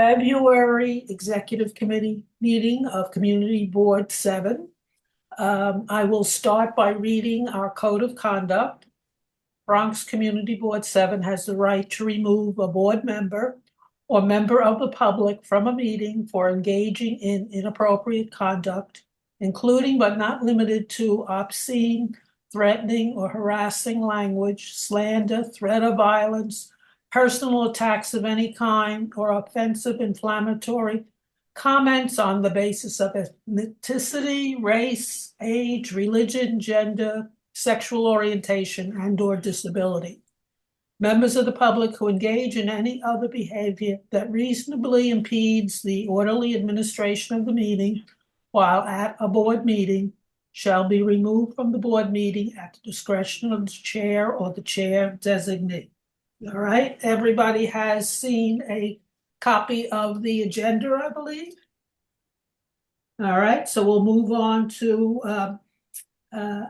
February Executive Committee meeting of Community Board 7. I will start by reading our Code of Conduct. Bronx Community Board 7 has the right to remove a board member or member of the public from a meeting for engaging in inappropriate conduct, including but not limited to obscene, threatening, or harassing language, slander, threat of violence, personal attacks of any kind, or offensive, inflammatory comments on the basis of ethnicity, race, age, religion, gender, sexual orientation, and/or disability. Members of the public who engage in any other behavior that reasonably impedes the orderly administration of the meeting while at a board meeting shall be removed from the board meeting at the discretion of the chair or the chair designee. All right, everybody has seen a copy of the agenda, I believe. All right, so we'll move on to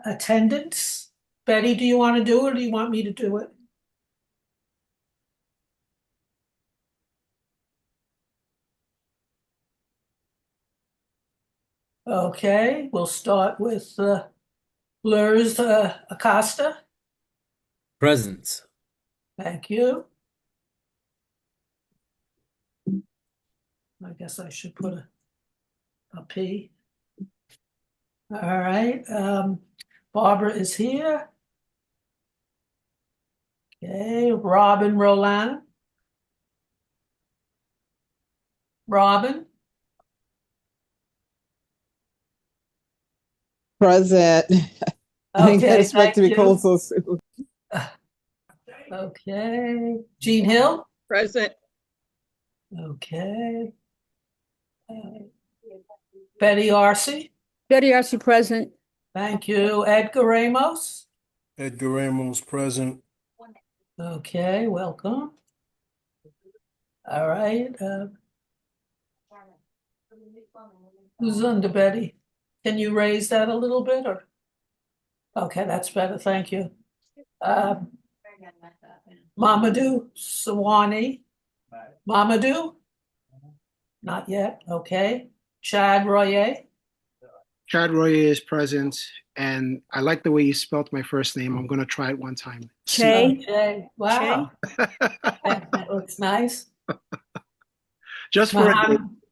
attendance. Betty, do you want to do it or do you want me to do it? Okay, we'll start with Lurs Acosta. Present. Thank you. I guess I should put a P. All right, Barbara is here. Okay, Robin Roland. Robin? Present. I didn't Okay, expect to thank be called you. so soon. Okay, Jean Hill? Present. Okay. Betty Arce? Betty Arce present. Thank you. Edgar Ramos? Edgar Ramos present. Okay, welcome. All right. Who's under Betty? Can you raise that a little bit or? Okay, that's better. Thank you. Mamadou Sawani. Mamadou? Not yet. Okay. Chad Royer? Chad Royer is present, and I like the way you spelled my first name. I'm going to try it one time. Che. Okay. Wow. That looks nice. Just for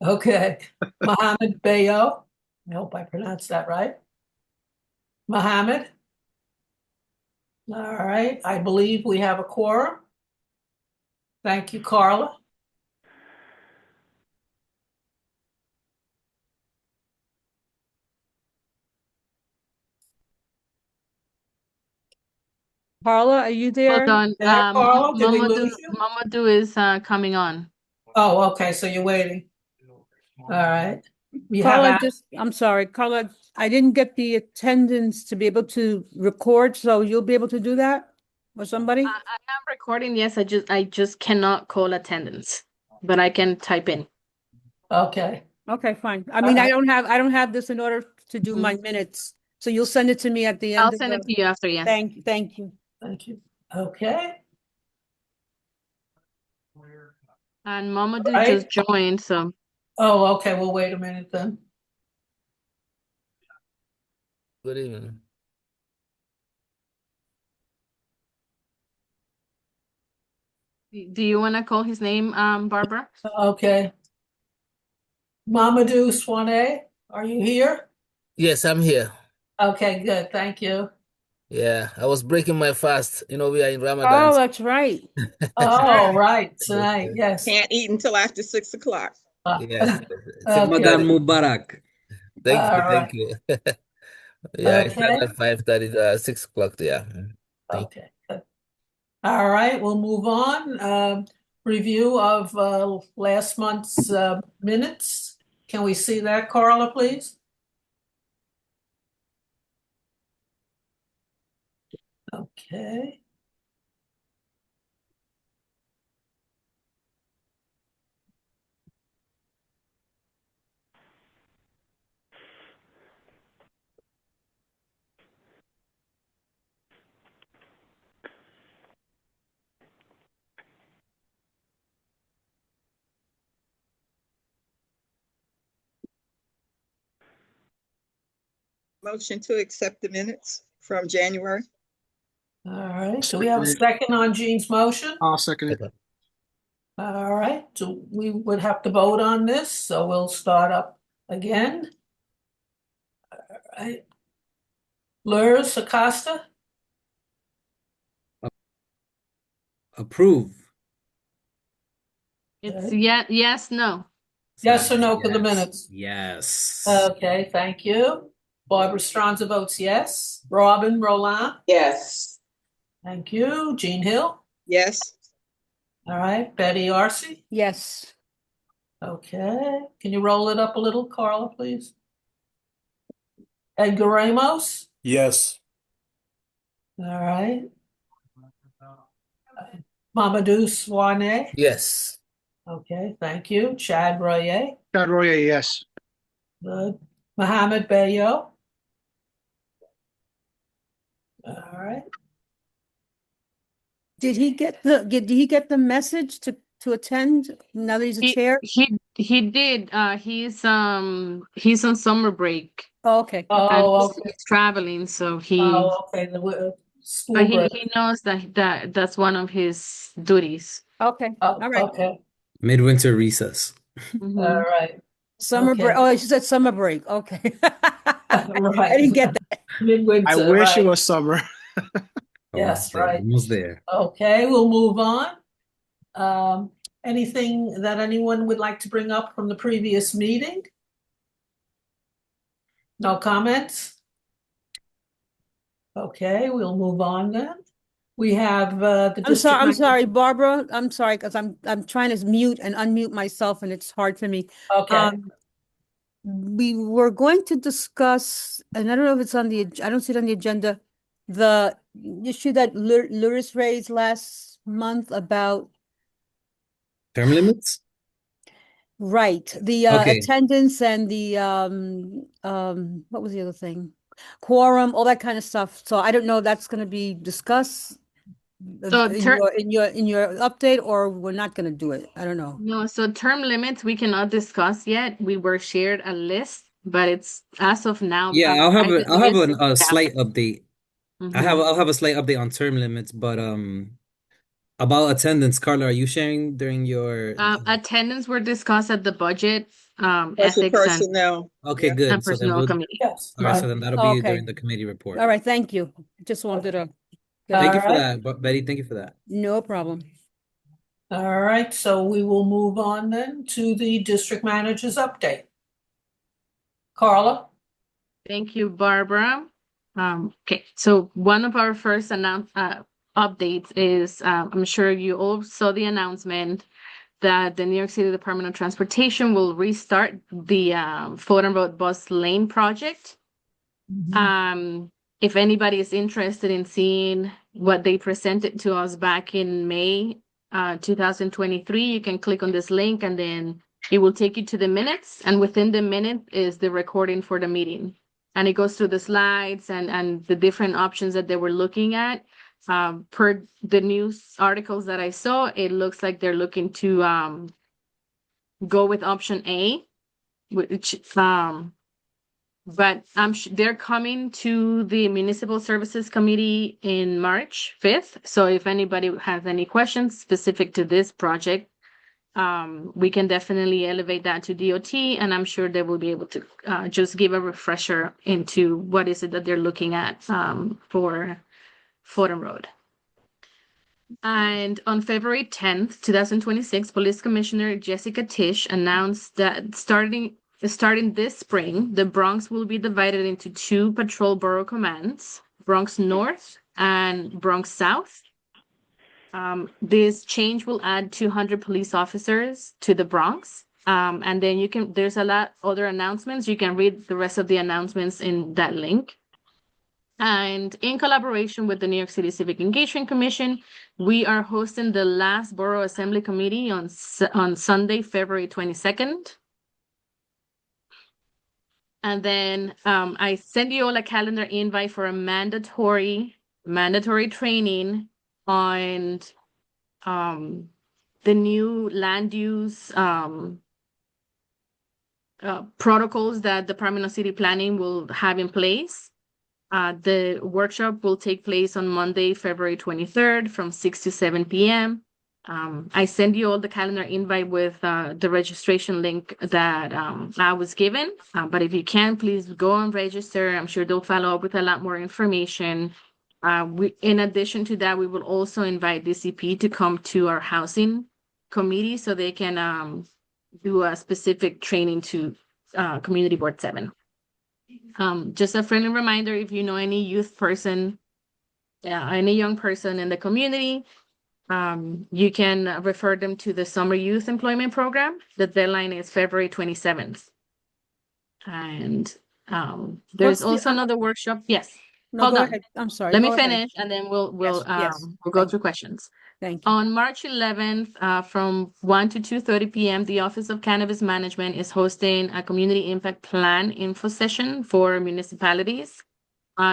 okay. Mohammed Bayo. I hope I pronounced that right. Mohammed. All right. I believe we have a quorum. Thank you, Carla. Carla, are you there? Hold on. There, Carla? Did we lose you? Mamadou is coming on. Oh, okay. So you're waiting. All right. We Carla, have I'm sorry, Carla, I didn't get the attendance to be able to record, so you'll be able to do that? Or somebody? I am recording. Yes, I just cannot call attendance, but I can type in. okay. Okay, fine. I mean, I don't have this in order to do my minutes. So you'll send it to me at the end. I'll send it to you after, yes. Thank you. Thank you. Okay. And Mamadou Right. just joined, so. Oh, okay. Well, wait a minute then. Good evening. Do you want to call his name, Barbara? Okay. Mamadou Swane, are you here? Yes, I'm here. Okay, good. Thank you. Yeah, I was breaking my fast. You know, we are in Oh, Ramadan. that's right. Oh, right. Tonight. Yes. Can't eat until after 6 o'clock. Yes. Okay. Ramadan Mubarak. Thank you. All Thank right. you. Yeah, it's Okay. at 5:30, 6 o'clock. Yeah. Thank you. Okay. Good. All right, we'll move on. Review of last month's minutes. Can we see that, Carla, please? Okay. Motion to accept the minutes from January. All right, so we have a second on Jean's motion. I'll second it. Okay. All right, so we would have to vote on this, so we'll start up again. All right. Lurs Acosta, Approve. It's Okay. yes, no. Yes or no for the Yes. minutes? Yes. Okay, thank you. Barbara Stronza votes yes. Robin Roland, Yes. thank you. Jean Hill, Yes. all right. Betty Arce, Yes. okay. Can you roll it up a little, Carla, please? Edgar Ramos, Yes. all right. Mamadou Swane, Yes. okay, thank you. Chad Royer, Chad Royer, yes. good. Mohammed Bayo, all right. Did he get the message to attend now that he's a chair? He did. He's on summer break Oh, okay. and Oh, okay. he's traveling, so Oh, okay, the school but break. he knows that's one of his duties. Okay. Oh, All right. okay, Midwinter recess. Mhm. all right. Summer break. Okay. Oh, she said summer break. Okay. I Right. didn't get that. Midwinter, I wish it right. was summer. Yes, Almost there, right. almost there. Okay, we'll move on. Anything that anyone would like to bring up from the previous meeting? No comments? Okay, we'll move on then. We have the I'm district. sorry. I'm sorry, Barbara. I'm sorry because I'm trying to mute and unmute myself, and it's hard for me. Okay, We were going to discuss, and I don't know if it's on I don't see it on the agenda, the issue that Lewis raised last month about, Term limits? right, the Okay. attendance and the what was the other thing? Quorum, all that kind of stuff. So I don't know if that's going to be discussed So in your update, or we're not going to do it. I don't know. no, so term limits we cannot discuss yet. We were shared a list, but it's as of now. Yeah, I'll have the a list is a draft. slight update. Mhm. I'll have a slight update on term limits, but about attendance, Carla, are you sharing during your Attendance were discussed at the budget, As a ethics and personnel. Okay, Yeah. good. So then personnel we'll committee. yes, all right, so right. then that'll be Okay. during the committee report. All right, thank you. Just wanted to. Thank you for All that, Betty. Thank you for that. No problem. All right, so we will move on then to the district manager's update. Carla? Thank you, Barbara. Okay, so one of our first updates is I'm sure you all saw the announcement that the New York City Department of Transportation will restart the Fordham Road Bus Lane project. If anybody is interested in seeing what they presented to us back in May 2023, you can click on this link and then it will take you to the minutes. And within the minute is the recording for the meeting. And it goes through the slides and the different options that they were looking at. Per the news articles that I saw, it looks like they're looking to go with option A, which but they're coming to the Municipal Services Committee in March 5th. So if anybody has any questions specific to this project, we can definitely elevate that to DOT, and I'm sure they will be able to just give a refresher into what is it that they're looking at for Fordham Road. And on February 10th, 2026, Police Commissioner Jessica Tisch announced that starting this spring, the Bronx will be divided into two patrol borough commands, Bronx North and Bronx South. This change will add 200 police officers to the Bronx. And then there's a lot other announcements. You can read the rest of the announcements in that link. And in collaboration with the New York City Civic Engagement Commission, we are hosting the last Borough Assembly Committee on Sunday, February 22nd. And then I send you all a calendar invite for a mandatory training on the new land use protocols that Department of City Planning will have in place. The workshop will take place on Monday, February 23rd from 6 to 7 p.m. I send you all the calendar invite with the registration link that I was given. But if you can, please go and register. I'm sure they'll follow up with a lot more information. In addition to that, we will also invite DCP to come to our housing committee so they can do a specific training to Community Board 7. Just a friendly reminder, if you know any youth person, any young person in the community, you can refer them to the Summer Youth Employment Program. The deadline is February 27th. And there's What's the- also another workshop. Yes. No, Hold go on. ahead. I'm sorry. Let me Go ahead. finish and then we'll Yes. we'll go Thank through questions. Thank you. On March 11th, from 1 to 2:30 p.m., the Office of Cannabis Management is hosting a community impact plan info session for municipalities.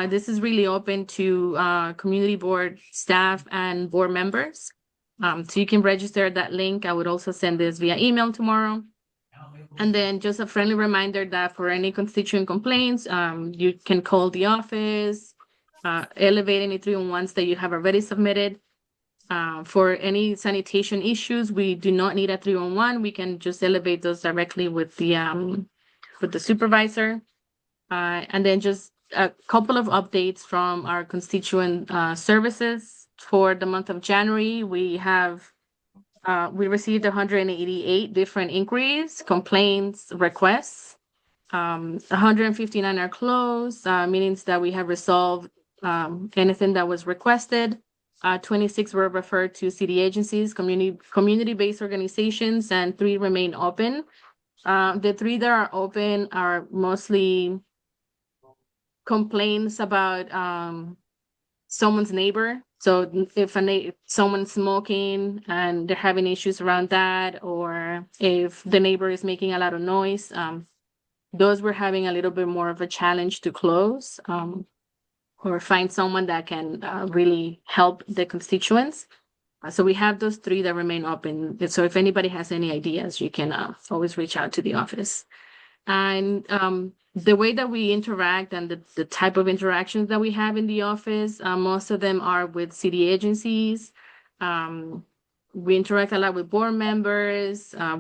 This is really open to community board staff and board members. So you can register at that link. I would also send this via email tomorrow. And then just a friendly reminder that for any constituent complaints, you can call the office, elevate any 311s that you have already submitted. For any sanitation issues, we do not need a 311. We can just elevate those directly with the supervisor. And then just a couple of updates from our constituent services. For the month of January, we received 188 different inquiries, complaints, requests. 159 are closed, meaning that we have resolved anything that was requested. 26 were referred to city agencies, community-based organizations, and 3 remain open. The 3 that are open are mostly complaints about someone's neighbor. So if someone's smoking and they're having issues around that, or if the neighbor is making a lot of noise, those we're having a little bit more of a challenge to close, or find someone that can really help the constituents. So we have those 3 that remain open. So if anybody has any ideas, you can always reach out to the office. And the way that we interact and the type of interactions that we have in the office, most of them are with city agencies. We interact a lot with board members. I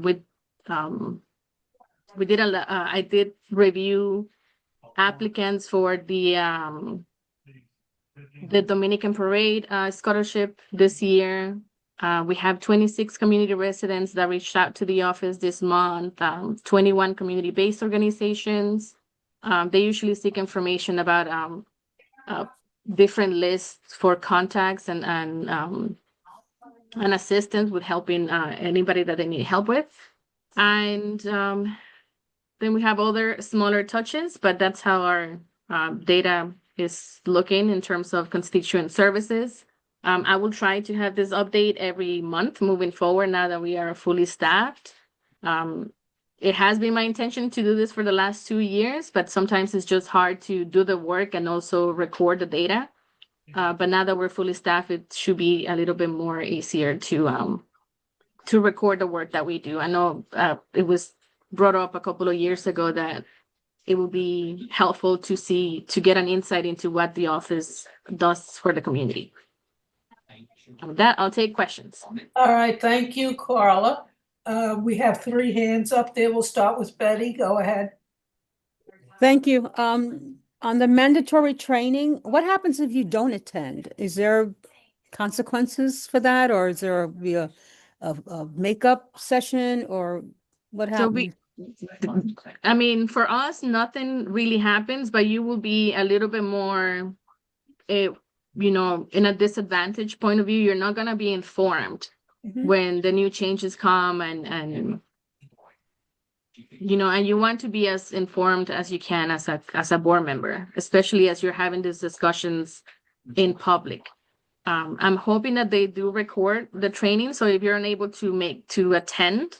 did review applicants for the Dominican Parade scholarship this year. We have 26 community residents that reached out to the office this month, 21 community-based organizations. They usually seek information about different lists for contacts and assistance with helping anybody that they need help with. And then we have other smaller touches, but that's how our data is looking in terms of constituent services. I will try to have this update every month moving forward now that we are fully staffed. It has been my intention to do this for the last 2 years, but sometimes it's just hard to do the work and also record the data. But now that we're fully staffed, it should be a little bit more easier to record the work that we do. I know it was brought up a couple of years ago that it would be helpful to get an insight into what the office does for the community. And with that, I'll take questions. All right, thank you, Carla. We have 3 hands up there. We'll start with Betty. Go ahead. Thank you. On the mandatory training, what happens if you don't attend? Is there consequences for that, or is there a makeup session, or what So happens? I mean, for us, nothing really happens, but you will be a little bit more, in a disadvantaged point of view. You're not going to be informed when the new changes come and you want to be as informed as you can as a board member, especially as you're having these discussions in public. I'm hoping that they do record the training. So if you're unable to attend,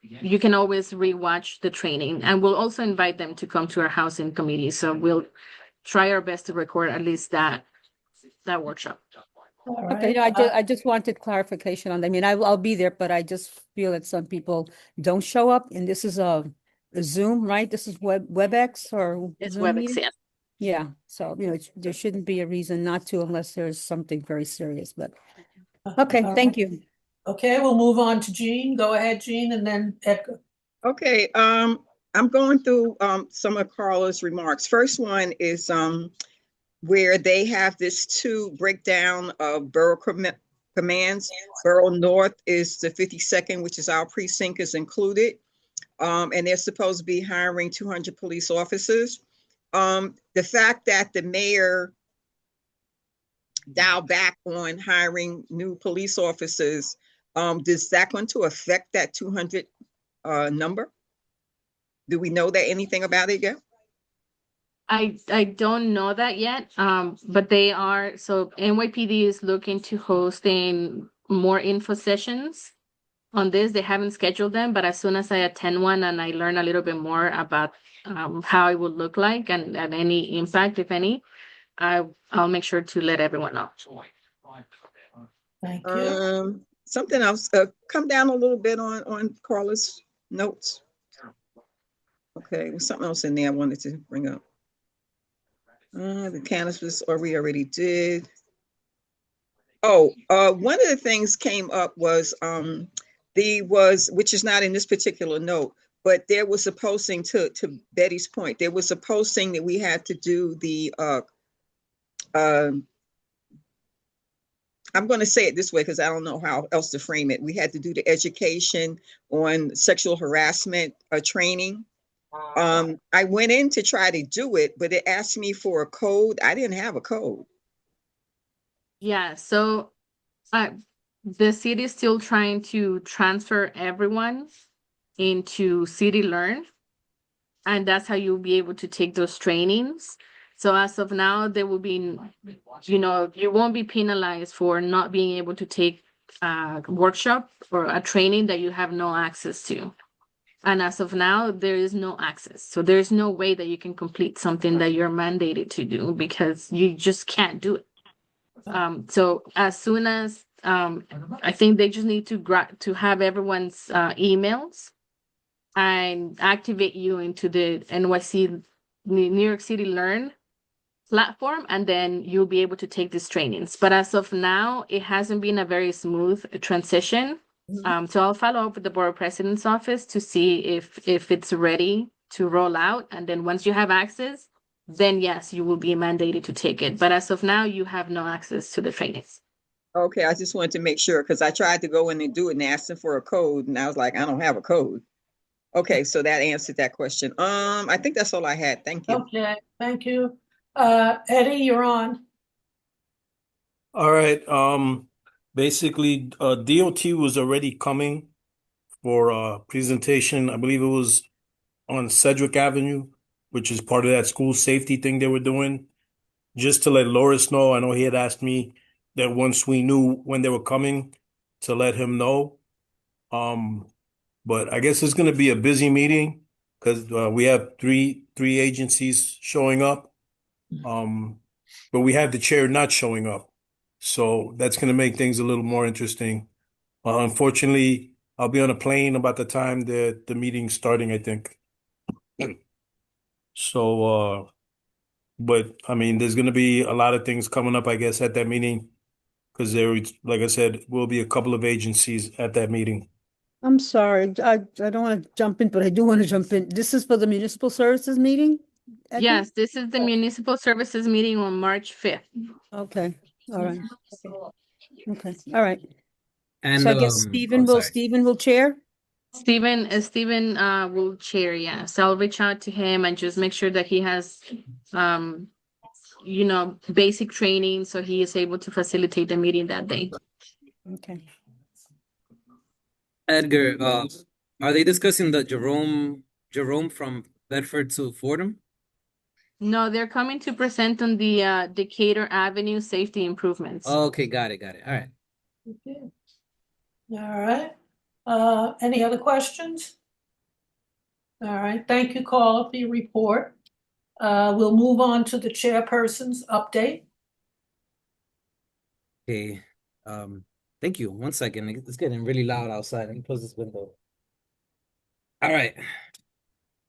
you can always rewatch the training, and we'll also invite them to come to our housing committee. So we'll try our best to record at least that workshop. All Okay, right. I just wanted clarification on that. I mean, I'll be there, but I just feel that some people don't show up, and this is Zoom, right? This is WebEx or It's Zoom WebEx, meeting? yes. Yeah, so, there shouldn't be a reason not to unless there's something very serious, but, okay, All thank right. you. Okay, we'll move on to Jean. Go ahead, Jean, and then Edgar. Okay, I'm going through some of Carla's remarks. First one is where they have this two breakdown of borough commands. Borough North is the 52nd, which is our precinct, is included. And they're supposed to be hiring 200 police officers. The fact that the mayor dialed back on hiring new police officers, is that going to affect that 200 number? Do we know that anything about it yet? I don't know that yet. But they are, so NYPD is looking to hosting more info sessions on this. They haven't scheduled them, but as soon as I attend one and I learn a little bit more about how it would look like and any impact, if any, I'll make sure to let everyone know. Thank you. Something else, come down a little bit on Carla's notes. Okay, there's something else in there I wanted to bring up. The cannabis, or we already did. Oh, one of the things came up was which is not in this particular note, but there was a posting to Betty's point. There was a posting that we had to do the I'm going to say it this way because I don't know how else to frame it. We had to do the education on sexual harassment training. I went in to try to do it, but it asked me for a code. I didn't have a code. Yeah, so the city is still trying to transfer everyone into City Learn, and that's how you'll be able to take those trainings. So as of now, there will be, you won't be penalized for not being able to take a workshop or a training that you have no access to. And as of now, there is no access. So there's no way that you can complete something that you're mandated to do because you just can't do it. So as soon as I think they just need to have everyone's emails and activate you into the NYC New York City Learn platform, and then you'll be able to take these trainings. But as of now, it hasn't been a very smooth transition. So I'll follow up with the borough president's office to see if it's ready to roll out. And then once you have access, then yes, you will be mandated to take it. But as of now, you have no access to the trainings. Okay, I just wanted to make sure because I tried to go in and do it and asked them for a code, and I was like, I don't have a code. Okay, so that answered that question. I think that's all I had. Thank you. Okay, thank you. Eddie, you're on. All right. Basically, DOT was already coming for a presentation. I believe it was on Sedgwick Avenue, which is part of that school safety thing they were doing. Just to let Loris know, I know he had asked me that once we knew when they were coming to let him know. But I guess it's going to be a busy meeting because we have three agencies showing up. But we have the chair not showing up. So that's going to make things a little more interesting. Unfortunately, I'll be on a plane about the time that the meeting's starting, I think. So, but I mean, there's going to be a lot of things coming up, I guess, at that meeting because there, like I said, will be a couple of agencies at that meeting. I'm sorry, I don't want to jump in, but I do want to jump in. This is for the municipal services meeting? Edna? Yes, this is the municipal services meeting on March 5th. Okay, all right. Okay, all right. And So I guess sorry. Stephen will chair? Stephen will chair, yeah. So I'll reach out to him and just make sure that he has basic training so he is able to facilitate the meeting that day. Okay. Edgar, are they discussing the Jerome from Bedford to Fordham? No, they're coming to present on the Decatur Avenue safety improvements. Okay, got it. All right. Okay. All right. Any other questions? All right, thank you, Carla, for your report. We'll move on to the chairperson's update. Okay. Thank you. One second. It's getting really loud outside. Let me close this window. All right.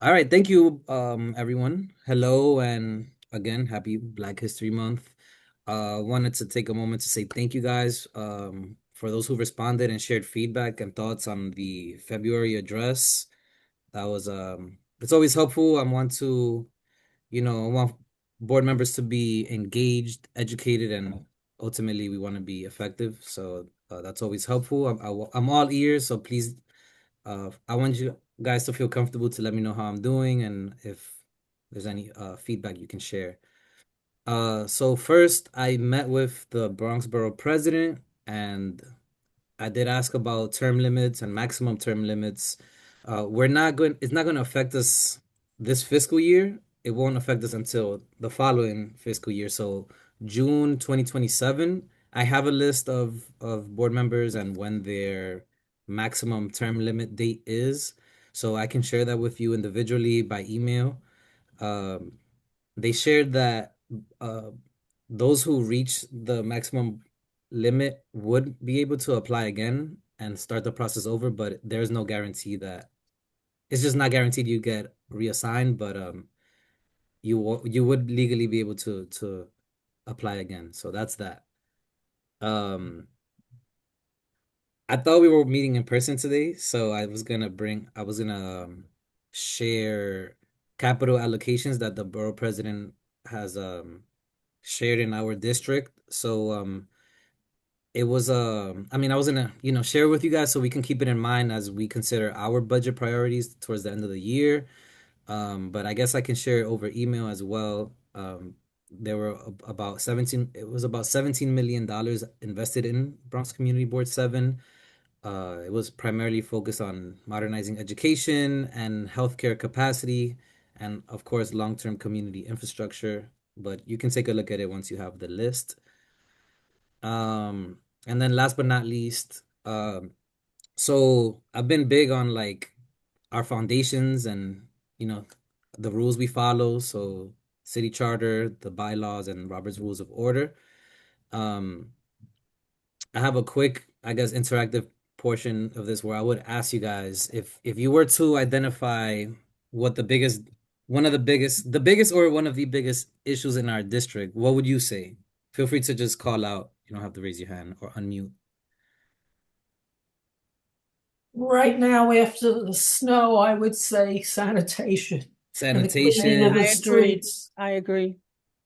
All right, thank you, everyone. Hello, and again, happy Black History Month. Wanted to take a moment to say thank you guys, for those who responded and shared feedback and thoughts on the February address. That was it's always helpful. I want board members to be engaged, educated, and ultimately we want to be effective. So that's always helpful. I'm all ears, so please, I want you guys to feel comfortable to let me know how I'm doing and if there's any feedback you can share. So first, I met with the Bronx Borough President, and I did ask about term limits and maximum term limits. It's not going to affect us this fiscal year. It won't affect us until the following fiscal year. So June 2027, I have a list of board members and when their maximum term limit date is. So I can share that with you individually by email. Um, they shared that uh, those who reach the maximum limit would be able to apply again and start the process over, but there's no guarantee that it's just not guaranteed you get reassigned, but you would legally be able to apply again. So that's that. Um, I thought we were meeting in person today, so I was gonna share capital allocations that the borough president has shared in our district. So it was I mean I was gonna share with you guys so we can keep it in mind as we consider our budget priorities towards the end of the year. But I guess I can share it over email as well. There were about 17 it was about $17 million invested in Bronx Community Board 7. It was primarily focused on modernizing education and healthcare capacity, and of course long-term community infrastructure. But you can take a look at it once you have the list. And then last but not least, so I've been big on like our foundations and you know the rules we follow. So city charter, the bylaws, and Robert's Rules of Order. Um, I have a quick, I guess, interactive portion of this where I would ask you guys if you were to identify what the biggest or one of the biggest issues in our district, what would you say? Feel free to just call out. You don't have to raise your hand or unmute. Right now, after the snow, I would say sanitation and the cleaning of Sanitation. the I agree. streets. I agree.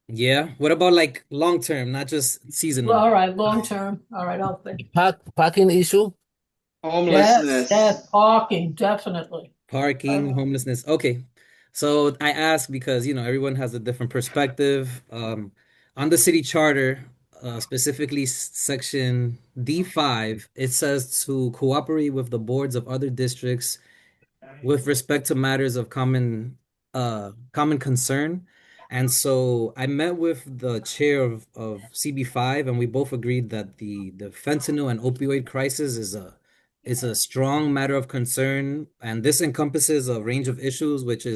Yeah. What about like long term, not just seasonal? Well, all right, long term. All right, I'll think. Parking issue. Yes, Homelessness. parking, definitely. Parking, homelessness. Okay. So I ask because, everyone has a different perspective. On the city charter, specifically section D5, it says to cooperate with the boards of other districts with respect to matters of common concern. And so I met with the chair of CB5, and we both agreed that the fentanyl and opioid crisis is a strong matter of concern, and this encompasses a range of issues, which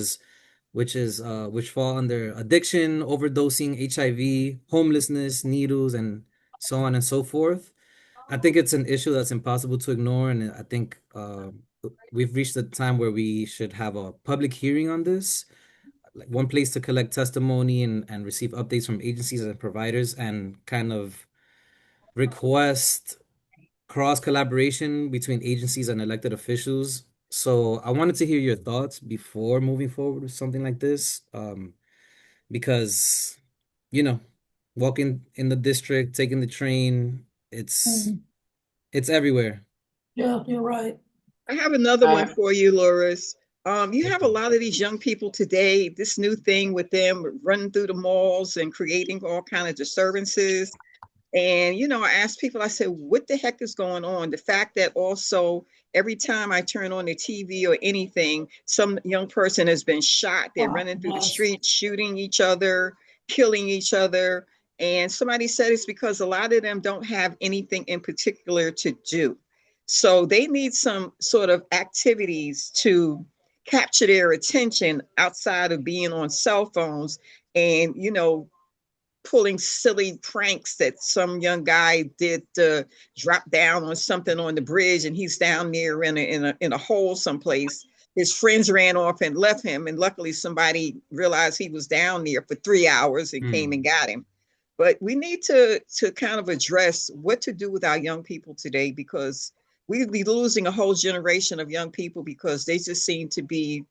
fall under addiction, overdosing, HIV, homelessness, needles, and so on and so forth. I think it's an issue that's impossible to ignore, and I think we've reached a time where we should have a public hearing on this, like one place to collect testimony and receive updates from agencies and providers, and kind of request cross collaboration between agencies and elected officials. So I wanted to hear your thoughts before moving forward with something like this, because you know, walking in the district, taking the train, it's everywhere. Yeah, you're right. I have another one I, for you, Loris. You have a lot of these young people today, this new thing with them running through the malls and creating all kind of disturbances. And, I asked people, I said, what the heck is going on? The fact that also every time I turn on the TV or anything, some young person has been shot. They're running through the Yes. streets, shooting each other, killing each other. And somebody said it's because a lot of them don't have anything in particular to do. So they need some sort of activities to capture their attention outside of being on cell phones and, pulling silly pranks that some young guy did drop down on something on the bridge and he's down there in a hole someplace. his friends ran off and left him, and luckily somebody realized he was down there for 3 hours and came and got him. But we need to kind of address what to do with our young people today, because we'd be losing a whole generation of young people because they just seem to be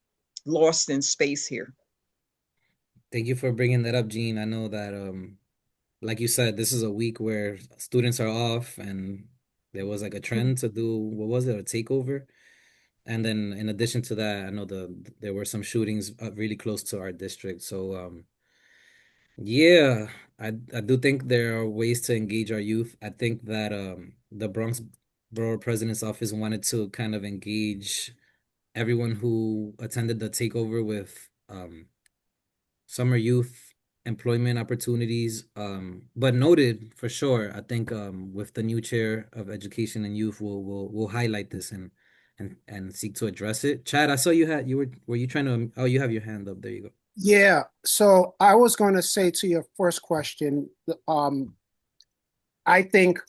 lost in space here. Thank you for bringing that up, Gene. I know that, like you said, this is a week where students are off, and there was like a trend to do, what was it, a takeover? And then in addition to that, I know there were some shootings really close to our district. So, yeah, I do think there are ways to engage our youth. I think that the Bronx Borough President's Office wanted to kind of engage everyone who attended the takeover with summer youth employment opportunities. But noted for sure, I think with the new chair of education and youth, we'll highlight this and seek to address it. Chad, I saw were you trying to, oh, you have your hand up. There you go. Yeah, so I was going to say to your first question, I think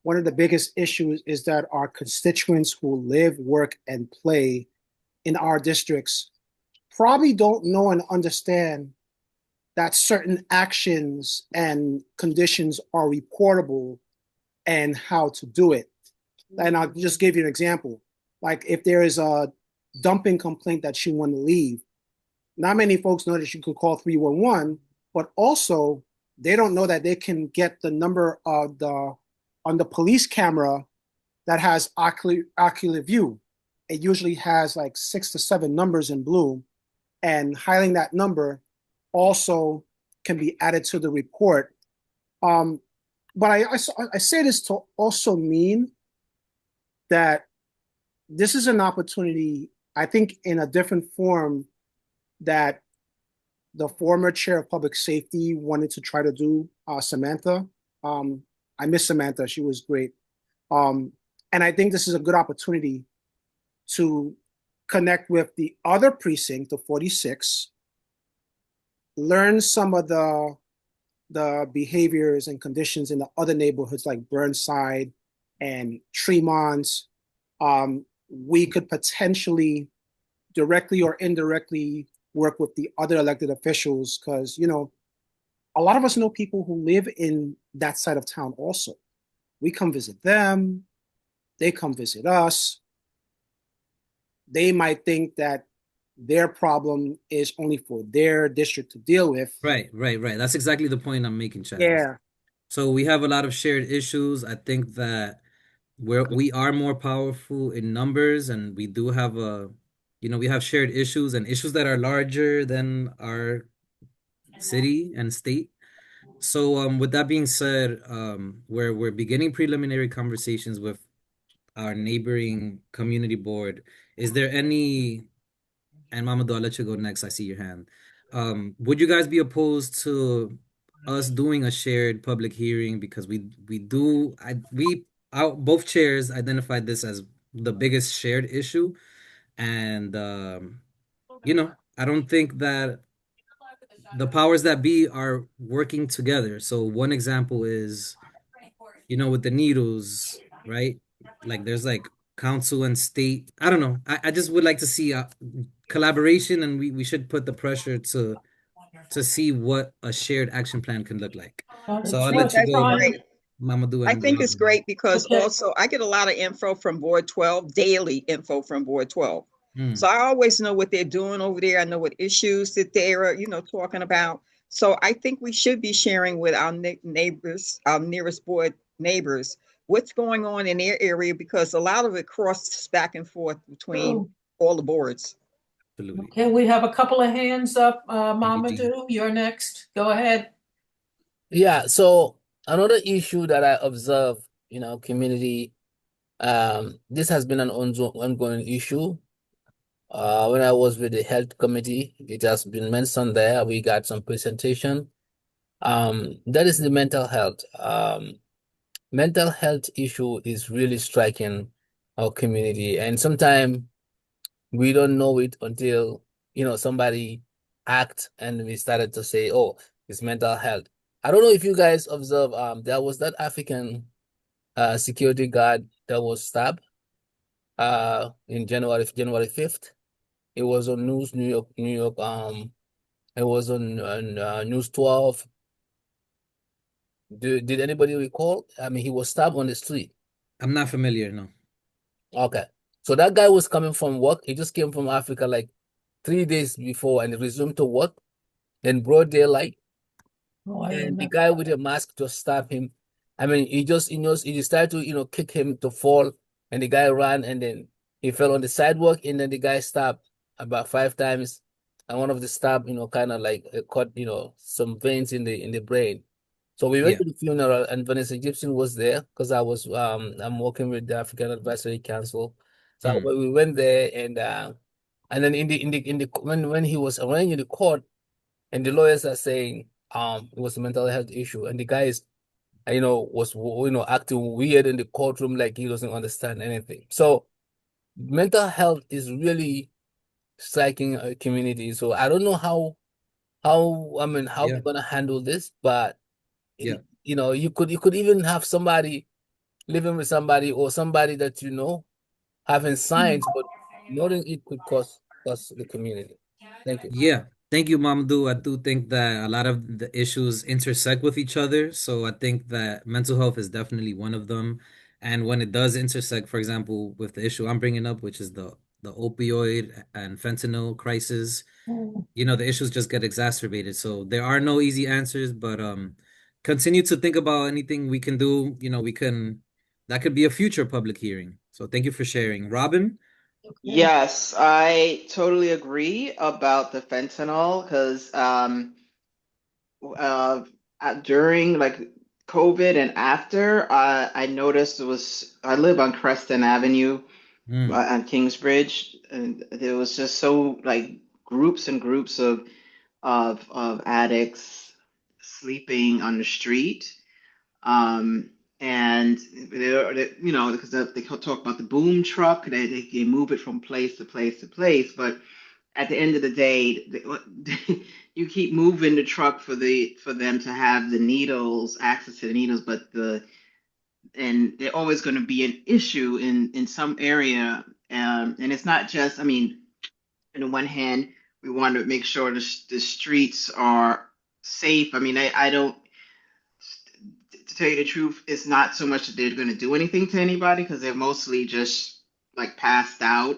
one of the biggest issues is that our constituents who live, work, and play in our districts probably don't know and understand that certain actions and conditions are reportable and how to do it. And I'll just give you an example. Like if there is a dumping complaint that you want to leave, not many folks know that you could call 311, but also they don't know that they can get the number of on the police camera that has ocular view. It usually has like 6 to 7 numbers in blue, and highlighting that number also can be added to the report. But I say this to also mean that this is an opportunity, I think, in a different form that the former chair of public safety wanted to try to do, Samantha. I miss Samantha. She was great. And I think this is a good opportunity to connect with the other precinct, the 46, learn some of the behaviors and conditions in the other neighborhoods like Burnside and Tremont. We could potentially directly or indirectly work with the other elected officials, because, you know, a lot of us know people who live in that side of town also. We come visit them, they come visit us. They might think that their problem is only for their district to deal with. Right. That's exactly the point I'm making, Chad. Yeah. So we have a lot of shared issues. I think that we are more powerful in numbers, and we do have we have shared issues and issues that are larger than our city and state. So with that being said, we're beginning preliminary conversations with our neighboring community board. Is there any, and Mamadou, I'll let you go next. I see your hand. Would you guys be opposed to us doing a shared public hearing? Because both chairs identified this as the biggest shared issue. And, I don't think that the powers that be are working together. So one example is, with the needles, right? Like there's like council and state. I don't know. I just would like to see a collaboration, and we should put the pressure to see what a shared action plan can look like. So I'll let you That's go, great. Mamadou. I think it's great because Okay. also I get a lot of info from Board 12, daily info from Board 12. Hmm. So I always know what they're doing over there. I know what issues that they're, talking about. So I think we should be sharing with our neighbors, our nearest board neighbors, what's going on in their area, because a lot of it crosses back and forth between all the boards. Absolutely. Okay, we have a couple of hands up. Thank you, Mamadou, you're next. Go ahead. Yeah, so another issue that I observe in our community, this has been an ongoing issue. When I was with the health committee, it has been mentioned there. We got some presentation. That is the mental health. Mental health issue is really striking our community, and sometimes we don't know it until, somebody act and we started to say, oh, it's mental health. I don't know if you guys observe, there was that African security guard that was stabbed in January 5th. It was on New York. It was on News 12. Did anybody recall? I mean, he was stabbed on the street. I'm not familiar, no. Okay. So that guy was coming from work. He just came from Africa like 3 days before and resumed to work in broad daylight. Oh, I And the remember. guy with the mask just stabbed him. I mean, he decided to, kick him to fall, and the guy ran, and then he fell on the sidewalk, and then the guy stabbed about 5 times, and one of the stab, kind of like cut, some veins in the brain. So we went Yeah. to the funeral, and Vanessa Gibson was there because I'm working with the African Advisory Council. So Mm. we went there, and then when he was arraigned in the court, and the lawyers are saying it was a mental health issue, and the guy is was acting weird in the courtroom like he doesn't understand anything. So mental health is really striking a community. So I don't know how Yeah. we're gonna handle this, but Yeah. you could even have somebody living with somebody or somebody that having signs, but knowing it could cause the community. Thank you. Yeah. Thank you, Mamadou. I do think that a lot of the issues intersect with each other. So I think that mental health is definitely one of them. And when it does intersect, for example, with the issue I'm bringing up, which is the opioid and fentanyl crisis, Mm. the issues just get exacerbated. So there are no easy answers, but continue to think about anything we can do. That could be a future public hearing. So thank you for sharing. Robin? Yes, I totally agree about the fentanyl because uh, during like COVID and after, I noticed I live on Creston Avenue Mm, on Kingsbridge, and there was just so like groups and groups of addicts sleeping on the street. Um, and because they talk about the boom truck, they move it from place to place to place, but at the end of the day, you keep moving the truck for them to have the needles, access to the needles, but and they're always going to be an issue in some area, and it's not just. I mean, on the one hand, we want to make sure the streets are safe. I mean, I don't to tell you the truth, it's not so much that they're going to do anything to anybody because they're mostly just like passed out.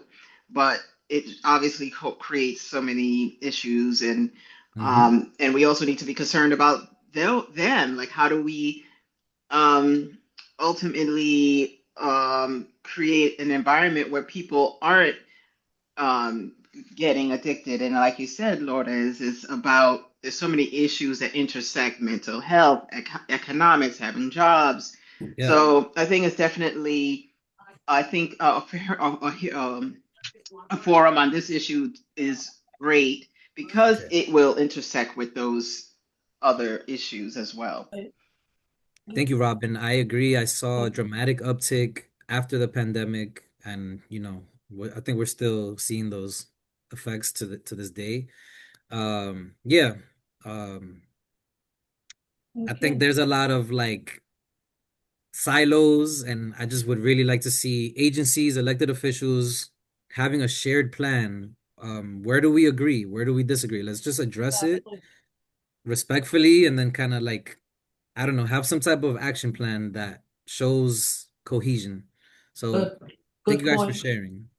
But it obviously creates so many issues, mm-hmm. and we also need to be concerned about them. Like, how do we um, ultimately create an environment where people aren't um, getting addicted? And like you said, Laura, is about there's so many issues that intersect mental health, economics, having jobs. Yeah. So I think it's definitely I think a forum on this issue is great because Okay. it will intersect with those other issues as well. Thank you, Robin. I agree. I saw a dramatic uptick after the pandemic, and I think we're still seeing those effects to this day. Yeah. Um, I think Okay. there's a lot of like silos, and I just would really like to see agencies, elected officials having a shared plan. Where do we agree? Where do we disagree? Let's just address it Exactly. respectfully and then kind of like, I don't know, have some type of action plan that shows cohesion. So Good. thank Good you guys for point. sharing.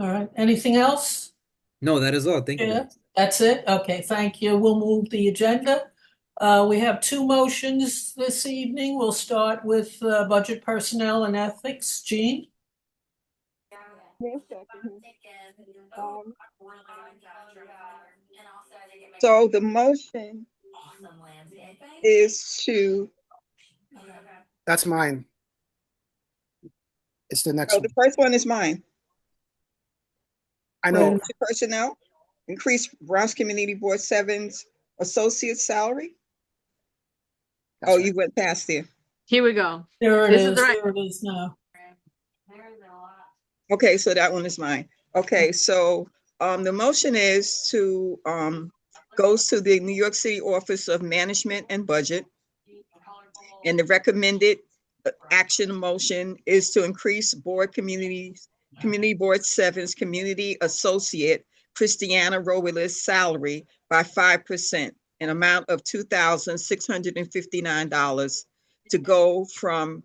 All right. Anything else? No, that is all. Thank you Yeah, guys. that's it. Okay, thank you. We'll move the agenda. We have two motions this evening. We'll start with budget, personnel, and ethics. Jean? Yes, second. Um, so the motion is to, That's mine. It's the next oh, the one. first one is mine. I know. Budget personnel, increase Bronx Community Board 7's associate salary. That's Oh, right. you went past there. Here we go. There it This is is. the right. There it is now. Okay, so that one is mine. Okay, so the motion is to goes to the New York City Office of Management and Budget. And the recommended action motion is to increase board communities Community Board 7's Community Associate Christiana Robles' salary by 5%, an amount of $2,659 to go from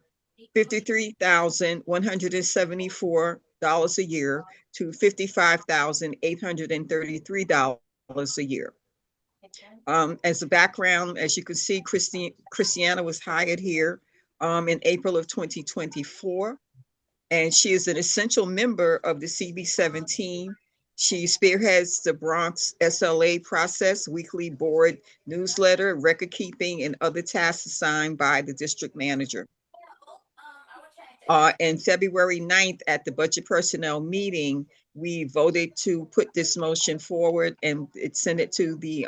$53,174 a year to $55,833 a year. As a background, as you can see, Christiana was hired here in April of 2024, and she is an essential member of the CB17. She spearheads the Bronx SLA process, weekly board newsletter, record keeping, and other tasks assigned by the district manager. And February 9th at the budget personnel meeting, we voted to put this motion forward and send it to the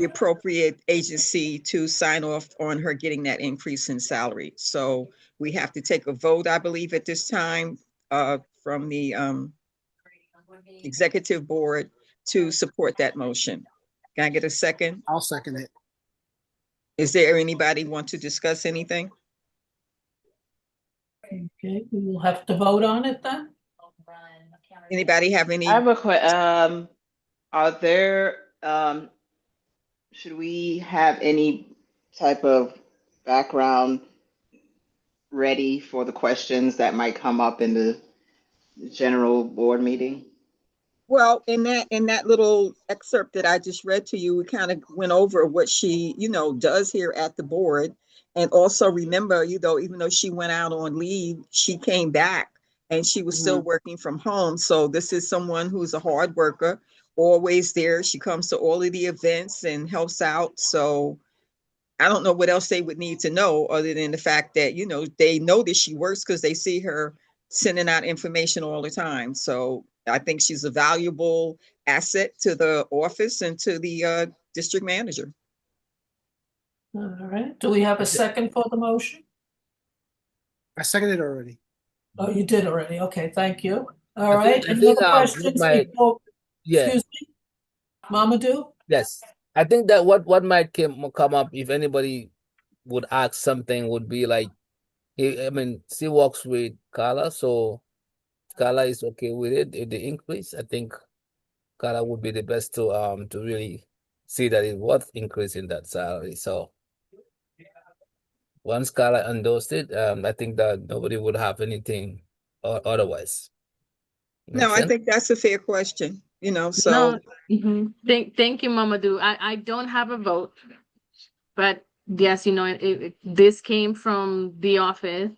appropriate agency to sign off on her getting that increase in salary. So we have to take a vote, I believe, at this time from the executive board to support that motion. Can I get a second? I'll second it. Is there anybody want to discuss anything? Okay, we will have to vote on it then. Anybody have any? I have a question. Are there, should we have any type of background ready for the questions that might come up in the general board meeting? Well, in that little excerpt that I just read to you, we kind of went over what she, does here at the board. And also remember, even though she went out on leave, she came back and she was still working from home. So this is someone who's a hard worker, always there. She comes to all of the events and helps out. So I don't know what else they would need to know other than the fact that, they know that she works because they see her sending out information all the time. So I think she's a valuable asset to the office and to the district manager. All right, do we have a second for the motion? I seconded it already. Oh, you did already, okay, thank you. All I right, think, any other questions? yeah, Excuse me, Mamadou? yes. I think that what might come up if anybody would ask something would be like, she works with Carla, so Carla is okay with it. If the increase, I think Carla would be the best to really see that it's worth increasing that salary. So once Carla endorsed it, I think that nobody would have anything otherwise. No, I think that's a fair question, so. No, thank you, Mamadou. I don't have a vote, but yes, this came from the office.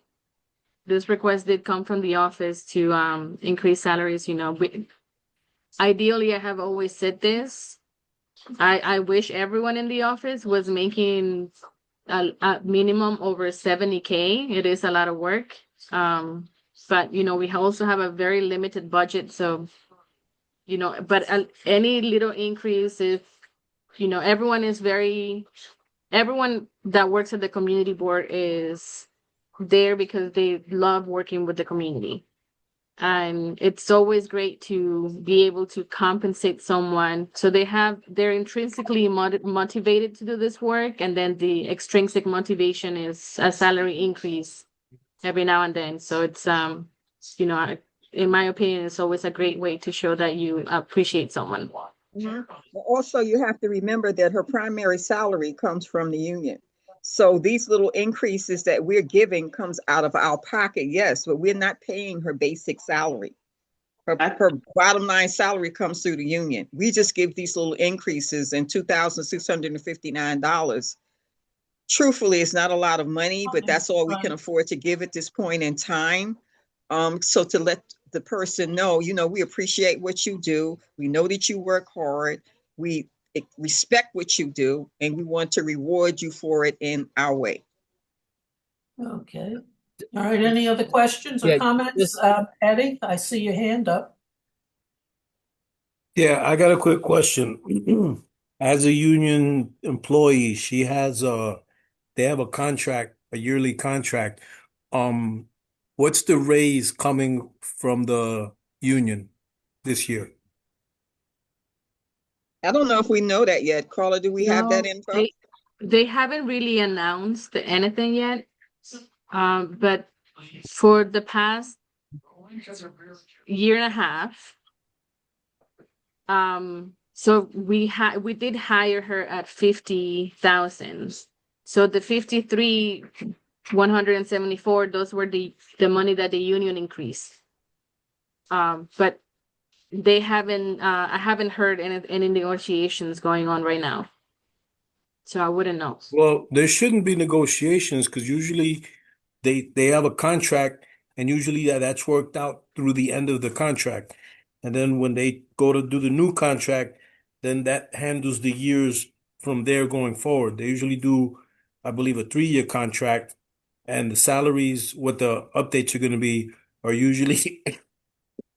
This request did come from the office to increase salaries. Ideally, I have always said this. I wish everyone in the office was making a minimum over 70K. It is a lot of work. But we also have a very limited budget, so but any little increase, if everyone that works at the community board is there because they love working with the community. And it's always great to be able to compensate someone so they're intrinsically motivated to do this work, and then the extrinsic motivation is a salary increase every now and then. So it's in my opinion, it's always a great way to show that you appreciate someone. Also, you have to remember that her primary salary comes from the union. So these little increases that we're giving comes out of our pocket, yes, but we're not paying her basic salary. Her bottom line salary comes through the union. We just give these little increases in $2,659. Truthfully, it's not a lot of money, but that's all we can afford to give at this point in time. So to let the person know, we appreciate what you do. We know that you work hard. We respect what you do, and we want to reward you for it in our way. Okay. All right, any other questions or comments? Eddie, I see your hand up. Yeah, I got a quick question. As a union employee, they have a contract, a yearly contract. What's the raise coming from the union this year? I don't know if we know that yet. Carla, do we have that info? They haven't really announced anything yet. But for the past year and a half. So we did hire her at 50,000. So the 53,174, those were the money that the union increased. But they haven't I haven't heard any negotiations going on right now. So I wouldn't know. Well, there shouldn't be negotiations because usually they have a contract and usually that's worked out through the end of the contract. And then when they go to do the new contract, then that handles the years from there going forward. They usually do, I believe, a 3-year contract, and the salaries, what the updates are going to be, are usually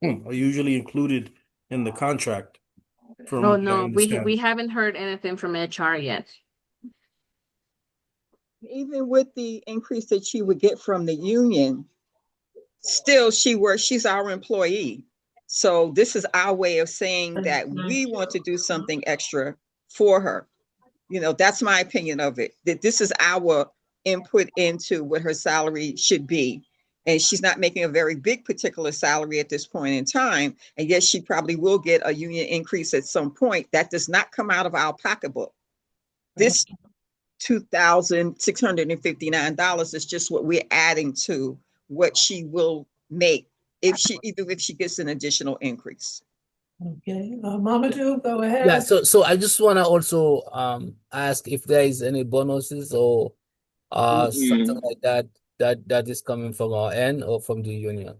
included in the contract, from Oh what I no, we understand. haven't heard anything from HR yet. Even with the increase that she would get from the union, still she's our employee. So this is our way of saying that we want to do something extra for her. You know, that's my opinion of it, that this is our input into what her salary should be. And she's not making a very big particular salary at this point in time. And yes, she probably will get a union increase at some point. That does not come out of our pocketbook. This $2,659 is just what we're adding to what she will make if she gets an additional increase. Okay, Mamadou, go Yeah, ahead. so I just want to also ask if there is any bonuses or something like that that is coming from our end or from the union.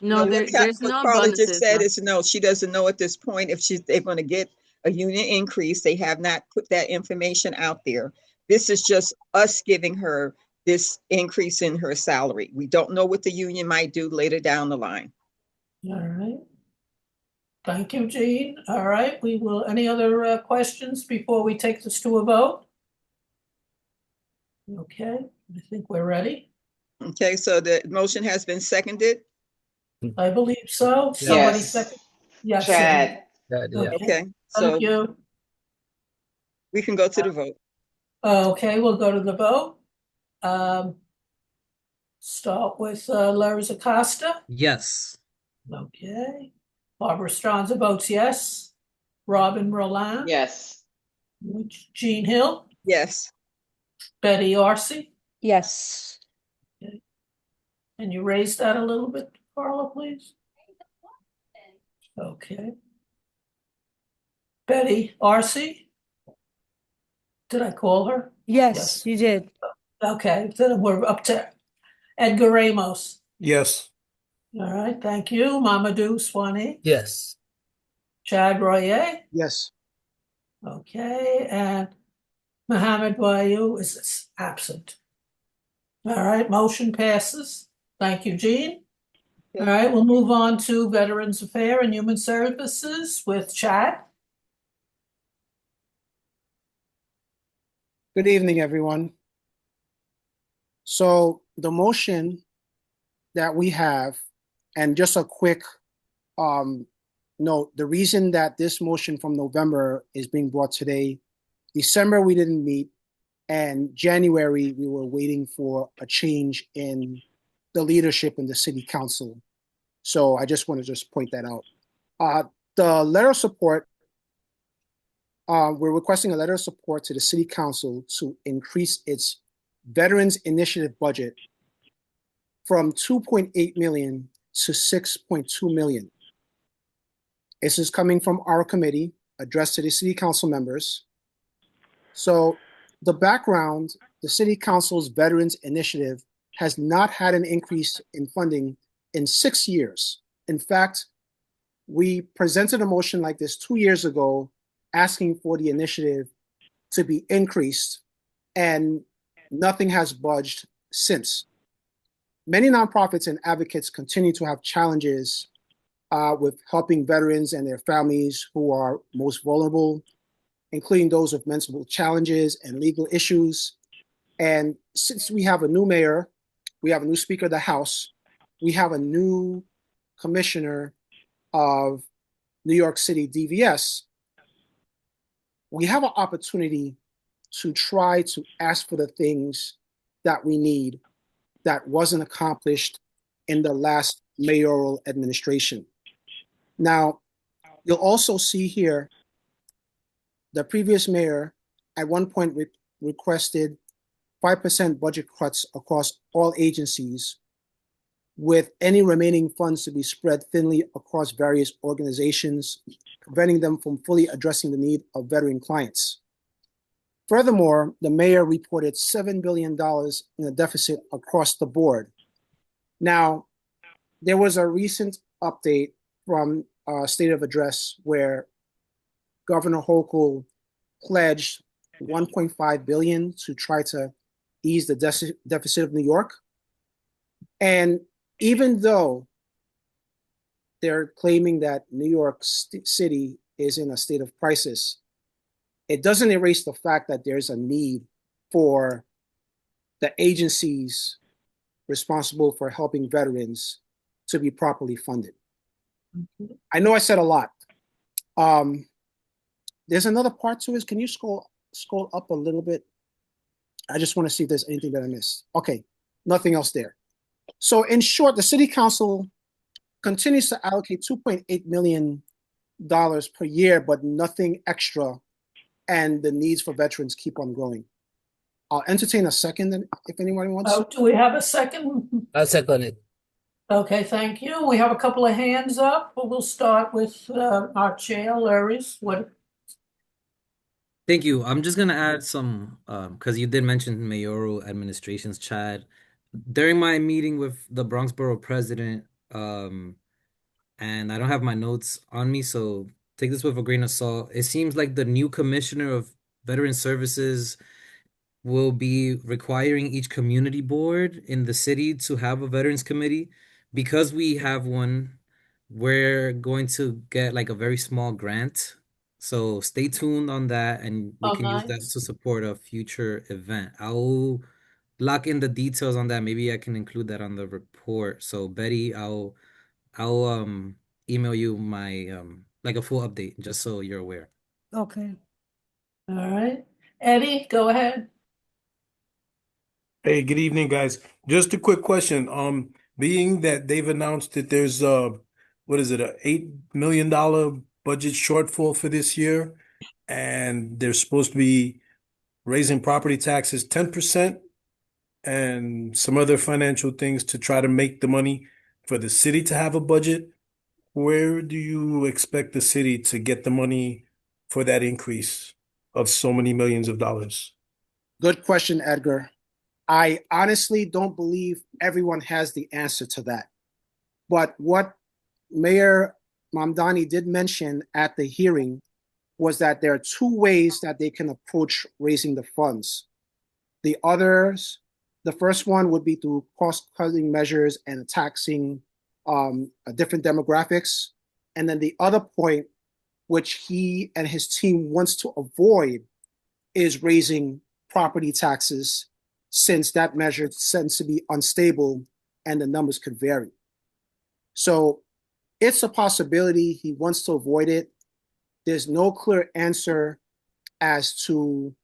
No, there's what no Carla just bonuses. said No. is no, she doesn't know at this point if they're going to get a union increase. They have not put that information out there. This is just us giving her this increase in her salary. We don't know what the union might do later down the line. All right. Thank you, Jean. All right, we will, any other questions before we take this to a vote? Okay, I think we're ready. Okay, so the motion has been seconded. I believe so. Yeah. Somebody Yes. second. Yes. Chad. Yeah. Okay, so Thank you. we can go to the vote. Okay, we'll go to the vote. Start with Larry Acosta. Yes. Okay. Barbara Stronza votes yes. Robin Roland. Yes. Jean Hill. Yes. Betty Arce. Yes. Can you raise that a little bit, Carla, please? Okay. Betty Arce. Did I call her? Yes, you did. Okay, then we're up to Edgar Ramos. Yes. All right, thank you. Mamadou Swanee. Yes. Chad Royer. Yes. Okay, and Mohammed Bayou is absent. All right, motion passes. Thank you, Jean. All right, we'll move on to Veterans Affairs and Human Services with Chad. Good evening, everyone. So the motion that we have, and just a quick note, the reason that this motion from November is being brought today, December we didn't meet, and January we were waiting for a change in the leadership in the city council. So I just want to just point that out. The letter of support, we're requesting a letter of support to the city council to increase its Veterans Initiative budget from 2.8 million to 6.2 million. This is coming from our committee, addressed to the city council members. So the background, the city council's Veterans Initiative has not had an increase in funding in 6 years. In fact, we presented a motion like this 2 years ago, asking for the initiative to be increased, and nothing has budged since. Many nonprofits and advocates continue to have challenges with helping veterans and their families who are most vulnerable, including those with mental challenges and legal issues. And since we have a new mayor, we have a new Speaker of the House, we have a new commissioner of New York City DVS, we have an opportunity to try to ask for the things that we need that wasn't accomplished in the last mayoral administration. Now, you'll also see here the previous mayor at one point requested 5% budget cuts across all agencies, with any remaining funds to be spread thinly across various organizations, preventing them from fully addressing the need of veteran clients. Furthermore, the mayor reported $7 billion in a deficit across the board. Now, there was a recent update from State of Address where Governor Hochul pledged $1.5 billion to try to ease the deficit of New York. And even though they're claiming that New York City is in a state of crisis, it doesn't erase the fact that there's a need for the agencies responsible for helping veterans to be properly funded. I know I said a lot. There's another part to it. Can you scroll up a little bit? I just want to see if there's anything that I missed. Okay, nothing else there. So in short, the city council continues to allocate $2.8 million per year, but nothing extra, and the needs for veterans keep on growing. I'll entertain a second if anyone wants. Oh, do we have a second? I'll second it. Okay, thank you. We have a couple of hands up, but we'll start with our chair, Larry's. Thank you. I'm just gonna add some, because you did mention mayoral administrations, Chad. During my meeting with the Bronx Borough President, and I don't have my notes on me, so take this with a grain of salt. It seems like the new commissioner of Veteran Services will be requiring each community board in the city to have a veterans committee. Because we have one, we're going to get like a very small grant. So stay tuned on that, and we Oh, can use that nice. to support a future event. I'll lock in the details on that. Maybe I can include that on the report. So Betty, I'll email you my like a full update just so you're aware. Okay. All right. Eddie, go ahead. Hey, good evening, guys. Just a quick question. Being that they've announced that there's what is it, a $8 million budget shortfall for this year, and they're supposed to be raising property taxes 10% and some other financial things to try to make the money for the city to have a budget. Where do you expect the city to get the money for that increase of so many millions of dollars? Good question, Edgar. I honestly don't believe everyone has the answer to that. But what Mayor Mamdani did mention at the hearing was that there are two ways that they can approach raising the funds. The first one would be through cost-cutting measures and taxing different demographics. And then the other point, which he and his team wants to avoid, is raising property taxes, since that measure tends to be unstable and the numbers could vary. So it's a possibility. He wants to avoid it. There's no clear answer as to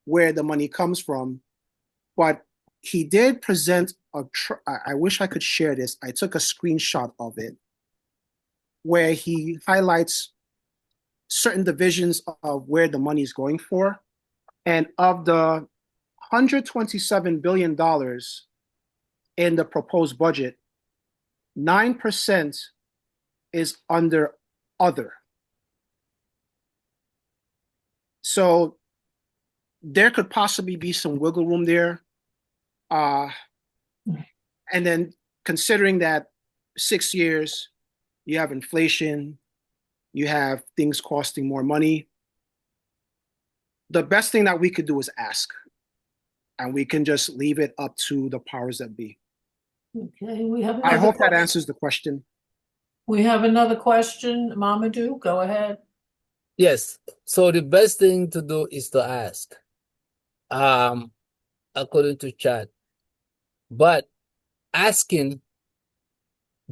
where the money comes from, but he did present I wish I could share this. I took a screenshot of it where he highlights certain divisions of where the money is going for. And of the $127 billion in the proposed budget, 9% is under other. So there could possibly be some wiggle room there. And then considering that 6 years, you have inflation, you have things costing more money, the best thing that we could do is ask. And we can just leave it up to the powers that be. Okay, we have I another hope that question. answers the question. We have another question. Mamadou, go ahead. Yes. So the best thing to do is to ask, according to Chad. But asking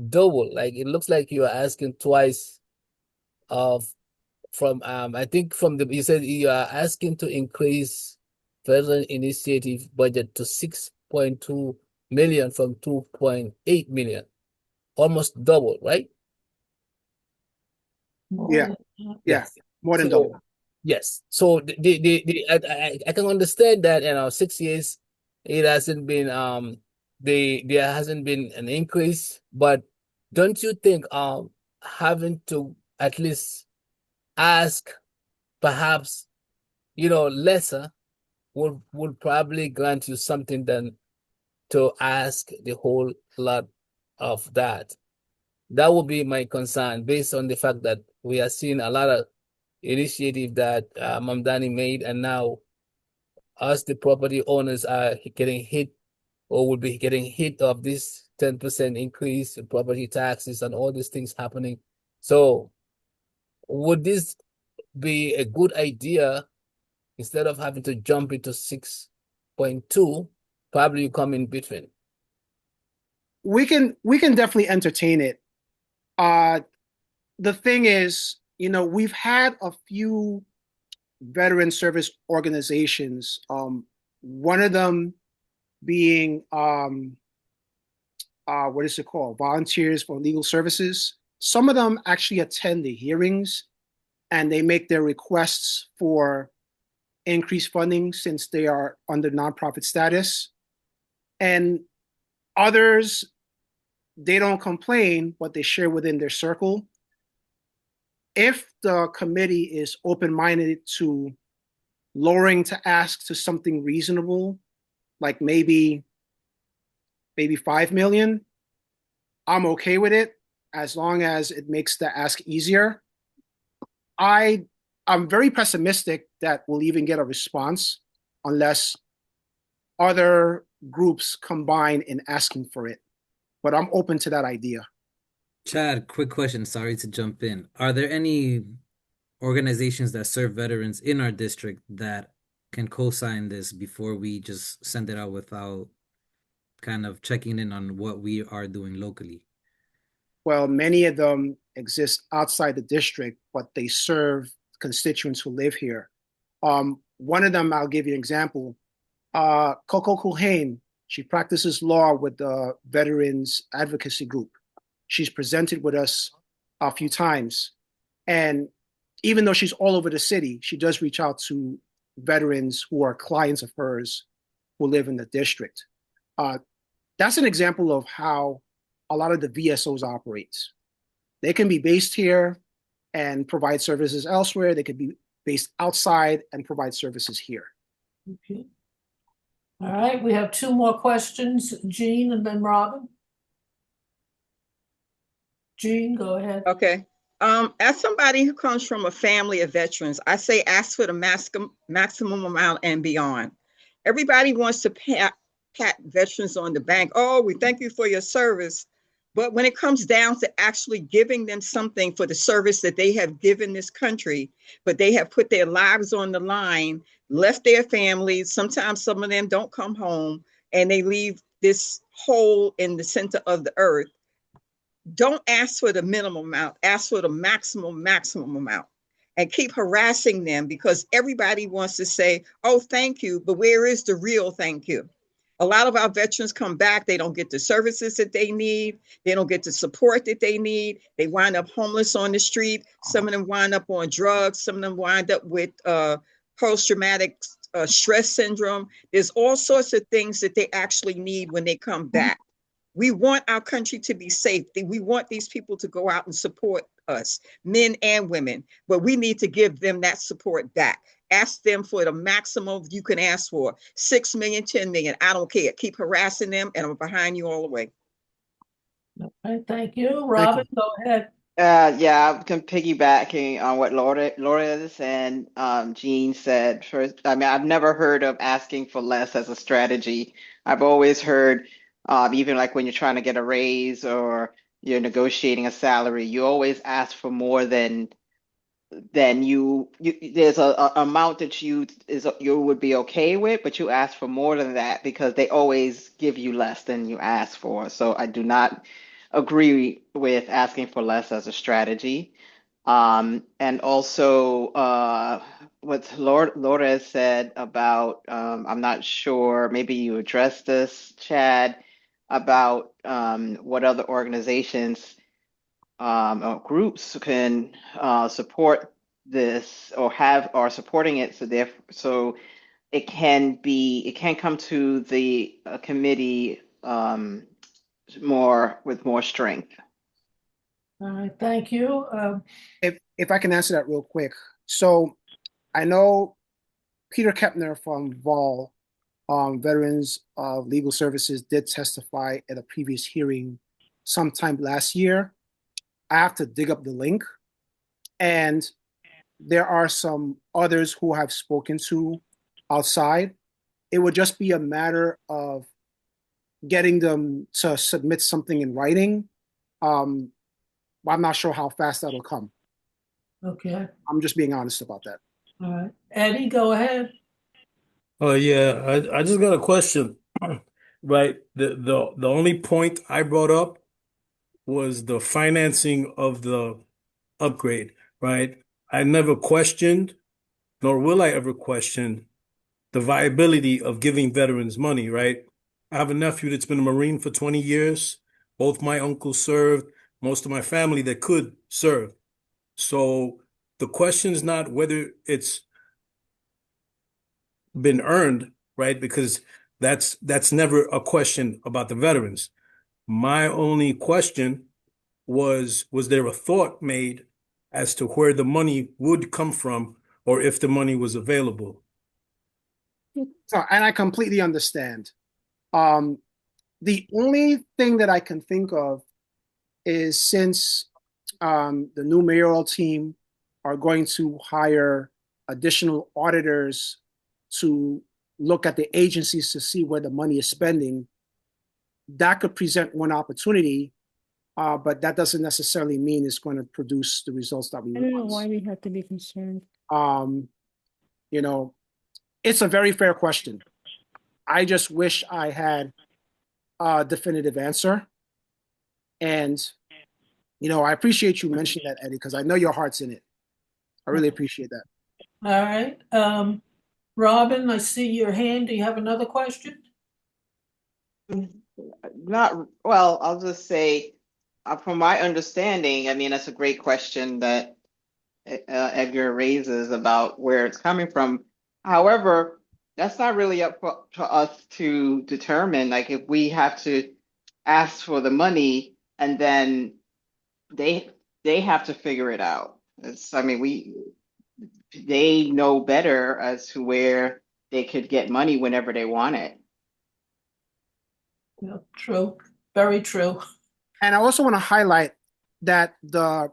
double, like it looks like you are asking twice from I think you said you are asking to increase Veteran Initiative budget to $6.2 million from 2.8 million, almost double, right? More Yeah. than that. Yeah, Yes. more than So double. yes. So I can understand that in our 6 years it hasn't been there hasn't been an increase, but don't you think having to at least ask perhaps lesser would probably grant you something than to ask the whole lot of that. That would be my concern based on the fact that we are seeing a lot of initiative that Mamdani made, and now us, the property owners, are getting hit or will be getting hit of this 10% increase in property taxes and all these things happening. So would this be a good idea instead of having to jump into 6.2, probably you come in between? We can definitely entertain it. The thing is, we've had a few veteran service organizations. One of them being what is it called? Volunteers for Legal Services. Some of them actually attend the hearings and they make their requests for increased funding since they are under nonprofit status. And others, they don't complain, but they share within their circle. If the committee is open-minded to lowering to ask to something reasonable, like maybe 5 million, I'm okay with it as long as it makes the ask easier. I'm very pessimistic that we'll even get a response unless other groups combine in asking for it. But I'm open to that idea. Chad, quick question. Sorry to jump in. Are there any organizations that serve veterans in our district that can co-sign this before we just send it out without kind of checking in on what we are doing locally? Well, many of them exist outside the district, but they serve constituents who live here. One of them, I'll give you an example. Coco Culhane, she practices law with the Veterans Advocacy Group. She's presented with us a few times. And even though she's all over the city, she does reach out to veterans who are clients of hers who live in the district. That's an example of how a lot of the VSOs operates. They can be based here and provide services elsewhere. They could be based outside and provide services here. Okay. All right, we have two more questions, Jean and then Robin. Jean, go ahead. Okay. As somebody who comes from a family of veterans, I say ask for the maximum amount and beyond. Everybody wants to pat veterans on the back. Oh, we thank you for your service. But when it comes down to actually giving them something for the service that they have given this country, but they have put their lives on the line, left their families, sometimes some of them don't come home, and they leave this hole in the center of the earth. Don't ask for the minimum amount, ask for the maximum amount, and keep harassing them because everybody wants to say, oh, thank you, but where is the real thank you? A lot of our veterans come back, they don't get the services that they need, they don't get the support that they need, they wind up homeless on the street, some of them wind up on drugs, some of them wind up with post-traumatic stress syndrome. There's all sorts of things that they actually need when they come back. We want our country to be safe. We want these people to go out and support us, men and women, but we need to give them that support back. Ask them for the maximum you can ask for, 6 million, 10 million. I don't care. Keep harassing them and I'm behind you all the way. Okay, thank you. Robin, go ahead. Yeah, I'm piggybacking on what Laura and Jean said. First, I mean, I've never heard of asking for less as a strategy. I've always heard, even like when you're trying to get a raise or you're negotiating a salary, you always ask for more than you there's a amount that you would be okay with, but you ask for more than that because they always give you less than you ask for. So I do not agree with asking for less as a strategy. And also what Laura has said about I'm not sure, maybe you addressed this, Chad, about what other organizations or groups can support this or are supporting it, so it can come to the committee with more strength. All right, thank you. If I can answer that real quick. So I know Peter Kepner from VOL, Veterans of Legal Services, did testify at a previous hearing sometime last year. I have to dig up the link. And there are some others who have spoken to outside. It would just be a matter of getting them to submit something in writing. But I'm not sure how fast that'll come. Okay, I'm just being honest about that. all right. Eddie, go ahead. Oh yeah, I just got a question. Right. The only point I brought up was the financing of the upgrade, right? I never questioned, nor will I ever question the viability of giving veterans money, right? I have a nephew that's been a Marine for 20 years. Both my uncles served, most of my family that could serve. So the question is not whether it's been earned, right? Because that's never a question about the veterans. My only question was there a thought made as to where the money would come from or if the money was available? So, and I completely understand. The only thing that I can think of is since the new mayoral team are going to hire additional auditors to look at the agencies to see where the money is spending, that could present one opportunity, but that doesn't necessarily mean it's going to produce the results that we I don't know want. why we have to be concerned. You know, it's a very fair question. I just wish I had a definitive answer. And, I appreciate you mentioning that, Eddie, because I know your heart's in it. I really appreciate that. All right. Robin, I see your hand. Do you have another question? Not well, I'll just say, from my understanding, I mean, that's a great question that Edgar raises about where it's coming from. However, that's not really up to us to determine. Like, if we have to ask for the money and then they have to figure it out. I mean, they know better as to where they could get money whenever they want it. Yeah, true. Very true. And I also want to highlight that the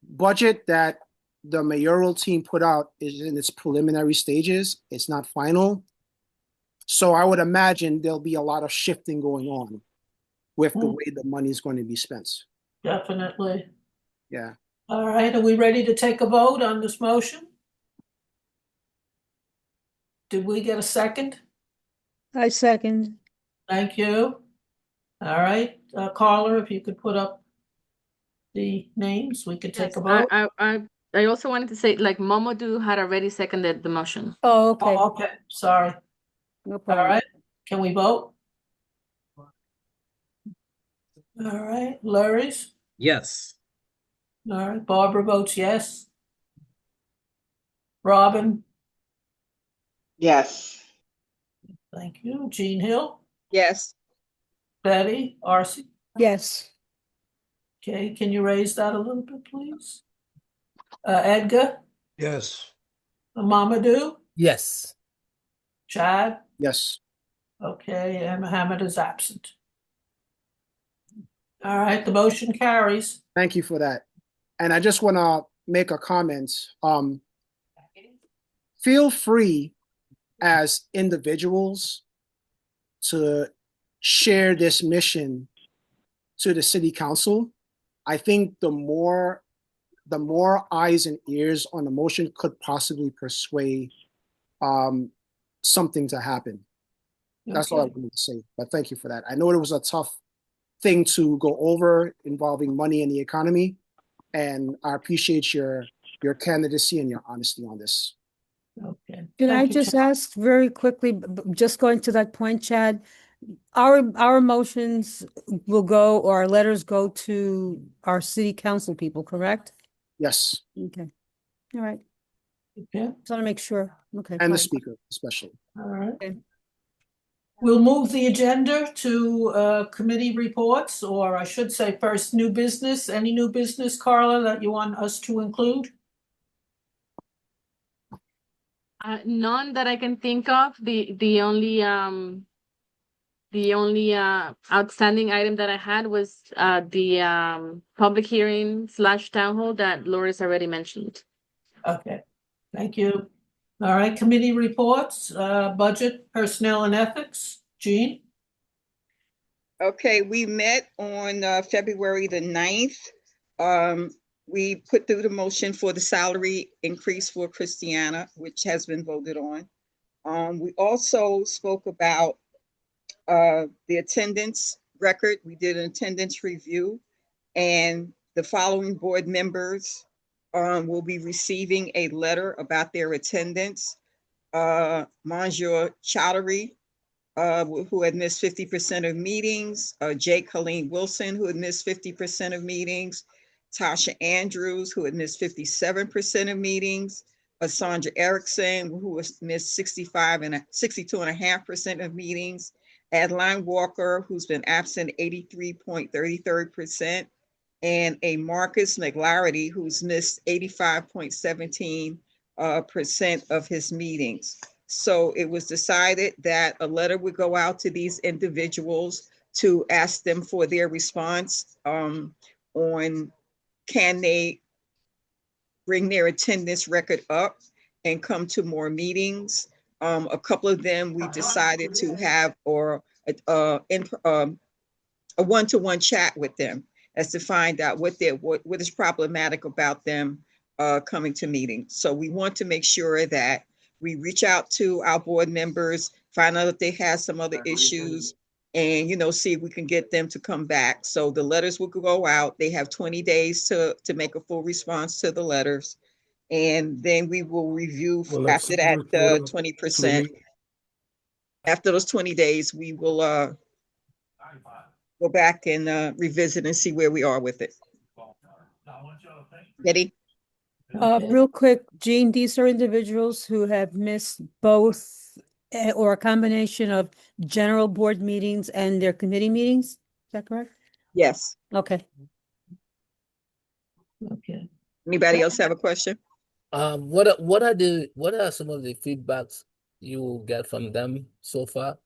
budget that the mayoral team put out is in its preliminary stages. It's not final. So I would imagine there'll be a lot of shifting going on with the way the money is going to be spent. Definitely. Yeah. All right. Are we ready to take a vote on this motion? Did we get a second? I second. Thank you. All right. Carla, if you could put up the names, we could take Yes, a vote. I also wanted to say, like, Momodu had already seconded the motion. Oh, okay. Oh, okay, sorry. No All problem. right. Can we vote? All right. Larry's? Yes. All right. Barbara votes yes. Robin? Yes. Thank you. Jean Hill? Yes. Betty? Arcee? Yes. Okay, can you raise that a little bit, please? Edgar? Yes. Mamadou? Yes. Chad? Yes. Okay, and Mohammed is absent. All right, the motion carries. Thank you for that. And I just want to make a comment. Feel free as individuals to share this mission to the city council. I think the more eyes and ears on the motion could possibly persuade something to happen. That's all I wanted to say. But thank you for that. I know it was a tough thing to go over involving money and the economy, and I appreciate your candidacy and your honesty on this. Okay. Can I Thank you, just Chad. ask very quickly, just going to that point, Chad, our motions will go, or our letters go to our city council people, correct? Yes, Okay, all right, Okay, just want to make sure, okay. and the fine. speaker especially. all right. Okay. We'll move the agenda to committee reports, or I should say first, new business. Any new business, Carla, that you want us to include? None that I can think of. The only outstanding item that I had was the public hearing / town hall that Loris already mentioned. Okay, thank you. All right, committee reports, budget, personnel and ethics. Jean? Okay, we met on February the 9th. We put through the motion for the salary increase for Christiana, which has been voted on. We also spoke about the attendance record. We did an attendance review, and the following board members will be receiving a letter about their attendance. Manjur Chowdhury, who had missed 50% of meetings, J. Colleen Wilson, who had missed 50% of meetings, Tasha Andrews, who had missed 57% of meetings, Sandra Erickson, who was missed 62.5% of meetings, Adeline Walker, who's been absent 83.33%, and a Marcus McLarity, who's missed 85.17% of his meetings. So it was decided that a letter would go out to these individuals to ask them for their response on can they bring their attendance record up and come to more meetings. A couple of them we decided to have a one-to-one chat with them as to find out what is problematic about them coming to meetings. So we want to make sure that we reach out to our board members, find out if they have some other issues, and see if we can get them to come back. So the letters will go out. They have 20 days to make a full response to the letters, and then we will review after that 20%. After those 20 days, we will go back and revisit and see where we are with it. Betty? Real quick, Jean, these are individuals who have missed both or a combination of general board meetings and their committee meetings. Is that correct? Yes. Okay. Okay. Anybody else have a question? What are some of the feedbacks you get from them so far?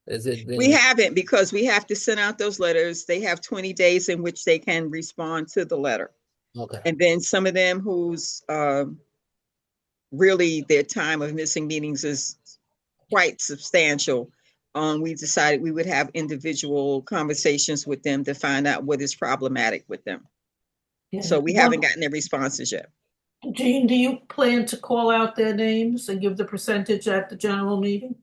Has it been? We haven't, because we have to send out those letters. They have 20 days in which they can respond to the letter. Okay. And then some of them who's really their time of missing meetings is quite substantial. We decided we would have individual conversations with them to find out what is problematic with them. Yeah. So we haven't gotten their responses yet. Jean, do you plan to call out their names and give the percentage at the general meeting?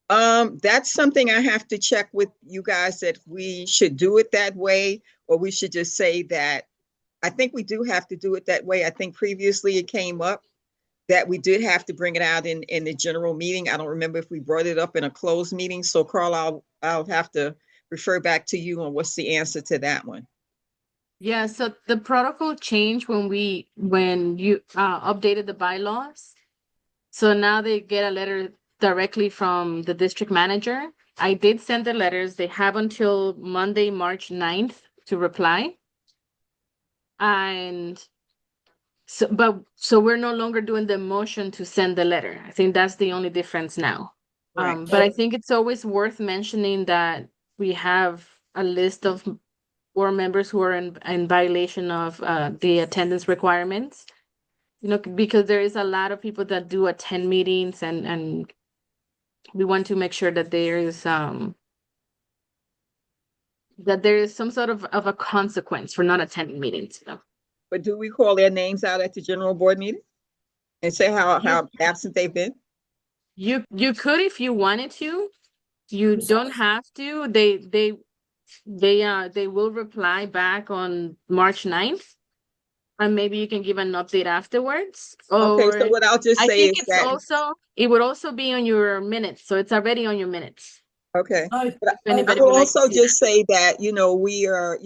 That's something I have to check with you guys, that we should do it that way, or we should just say that I think we do have to do it that way. I think previously it came up that we did have to bring it out in the general meeting. I don't remember if we brought it up in a closed meeting. So Carl, I'll have to refer back to you on what's the answer to that one. Yeah, so the protocol changed when you updated the bylaws. So now they get a letter directly from the district manager. I did send the letters. They have until Monday, March 9th to reply. And so we're no longer doing the motion to send the letter. I think that's the only difference now. Right. But I think it's always worth mentioning that we have a list of board members who are in violation of the attendance requirements. Because there is a lot of people that do attend meetings, and we want to make sure that there is some sort of a consequence for not attending meetings. But do we call their names out at the general board meeting and say how absent they've been? You could if you wanted to. You don't have to. They will reply back on March 9th. And maybe you can give an update afterwards. Okay, so what I'll just say is that it would also be on your minutes. So it's already on your minutes. Okay. I, But If I anybody will would like to also see just say that, we are,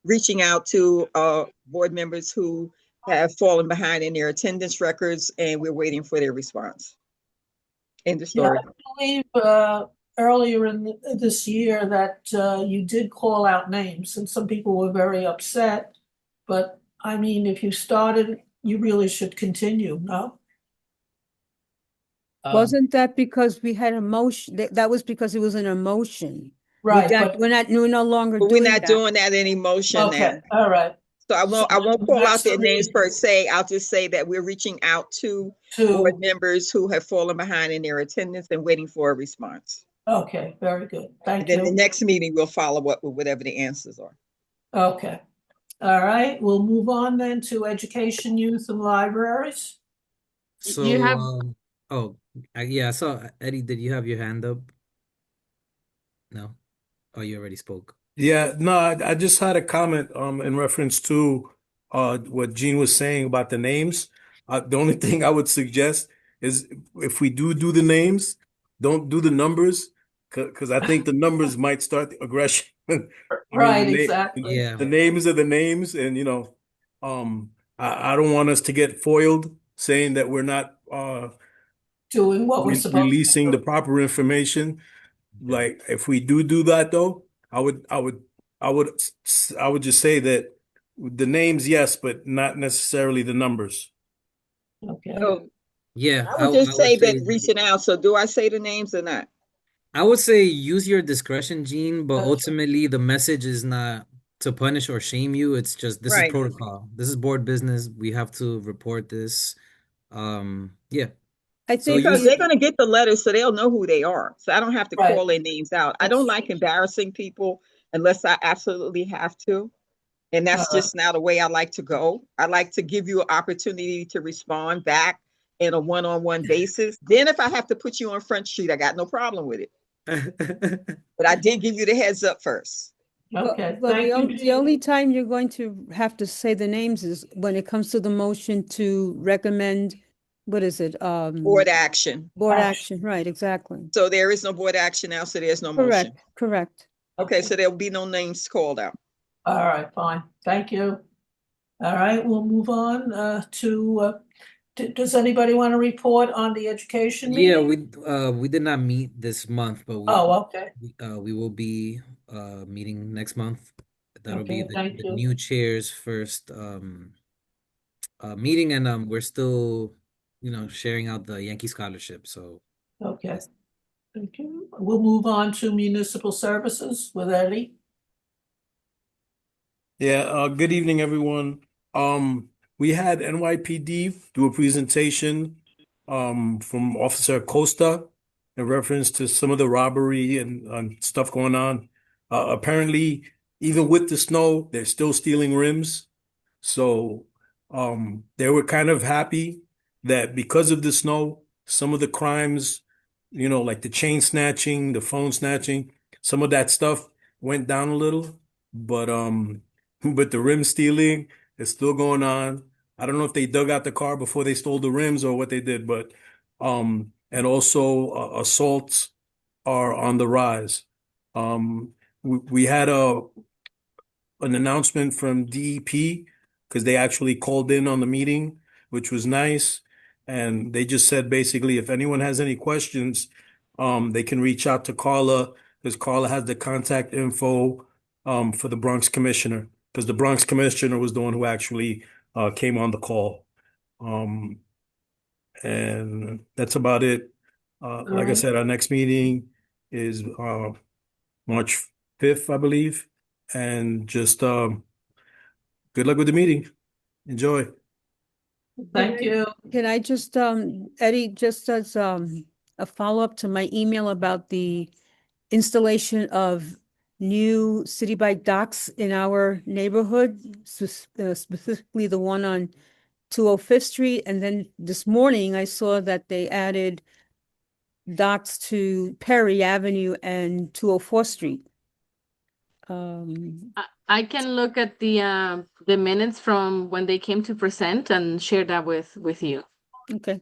reaching out to board members who have fallen behind in their attendance records, and we're waiting for their response. End of yeah, story. I believe earlier in this year that you did call out names, and some people were very upset. But I mean, if you started, you really should continue, no? Wasn't that because we had a motion? That was because it was an emotion. Right, but We're no longer But we're doing not that. doing that in emotion now. okay, all right. So I won't call out their names Next per se. I'll just say that we're reaching out to board members who have fallen behind in their attendance and waiting for a response. Okay, very good. And Thank then the you. next meeting, we'll follow up with whatever the answers are. Okay. All right, we'll move on then to education, youth, and libraries. you have Oh, yeah, so Eddie, did you have your hand up? No? Oh, you already spoke. Yeah, no, I just had a comment in reference to what Gene was saying about the names. The only thing I would suggest is if we do the names, don't do the numbers, because I think the numbers might start the aggression. I mean, Right, exactly. Yeah. the names are the names, and I don't want us to get foiled saying that we're not Doing what we're supposed to releasing do. the proper information. Like if we do that though, I would I would I would just say that the names, yes, but not necessarily the numbers. Okay. So Yeah, I would just I say would that say reaching out. So do I say the names or not? use your discretion, Gene, but That's right. ultimately the message is not to punish or shame you. It's just this is Right. protocol. This is board business. We have to report this. Yeah. I So think Because use they're going to get the letters, so they'll know who they are. So I don't have to Right. call their names out. I That's don't like embarrassing people unless I absolutely have to. And that's just not the way I like to go. I like to give you an opportunity to respond back in a one-on-one basis. Then if I have to put you on Front Street, I got no problem with it. But I did give you the heads up first. Okay, But thank you. the only time you're going to have to say the names is when it comes to the motion to recommend, what is it? Board action. Board action, right, exactly. So there is no board action now, so there's no Correct, motion. correct. Okay, so there'll be no names called out. All right, fine. Thank you. All right, we'll move on to, does anybody want to report on the education Yeah, meeting? we did not meet this month, but Oh, okay. we will be meeting next month. That'll be Okay, thank the you. new chair's first meeting, and we're still sharing out the Yankee scholarship. So Okay, thank you. We'll move on to municipal services with Eddie. Yeah, good evening, everyone. We had NYPD do a presentation from Officer Acosta in reference to some of the robbery and stuff going on. Apparently, even with the snow, they're still stealing rims. So they were kind of happy that because of the snow, some of the crimes, like the chain snatching, the phone snatching, some of that stuff went down a little. But but the rim stealing is still going on. I don't know if they dug out the car before they stole the rims or what they did, but and also assaults are on the rise. We had an announcement from DEP because they actually called in on the meeting, which was nice. And they just said basically, if anyone has any questions, they can reach out to Carla because Carla has the contact info for the Bronx commissioner because the Bronx commissioner was the one who actually came on the call. And that's about it. Like I right. said, our next meeting is March 5th, I believe. And just good luck with the meeting. Enjoy. Thank you. Can I just, Eddie, just as a follow-up to my email about the installation of new city bike docks in our neighborhood, specifically the one on 205th Street. And then this morning I saw that they added docks to Perry Avenue and 204th Street. I can look at the minutes from when they came to present and share that with you. Okay.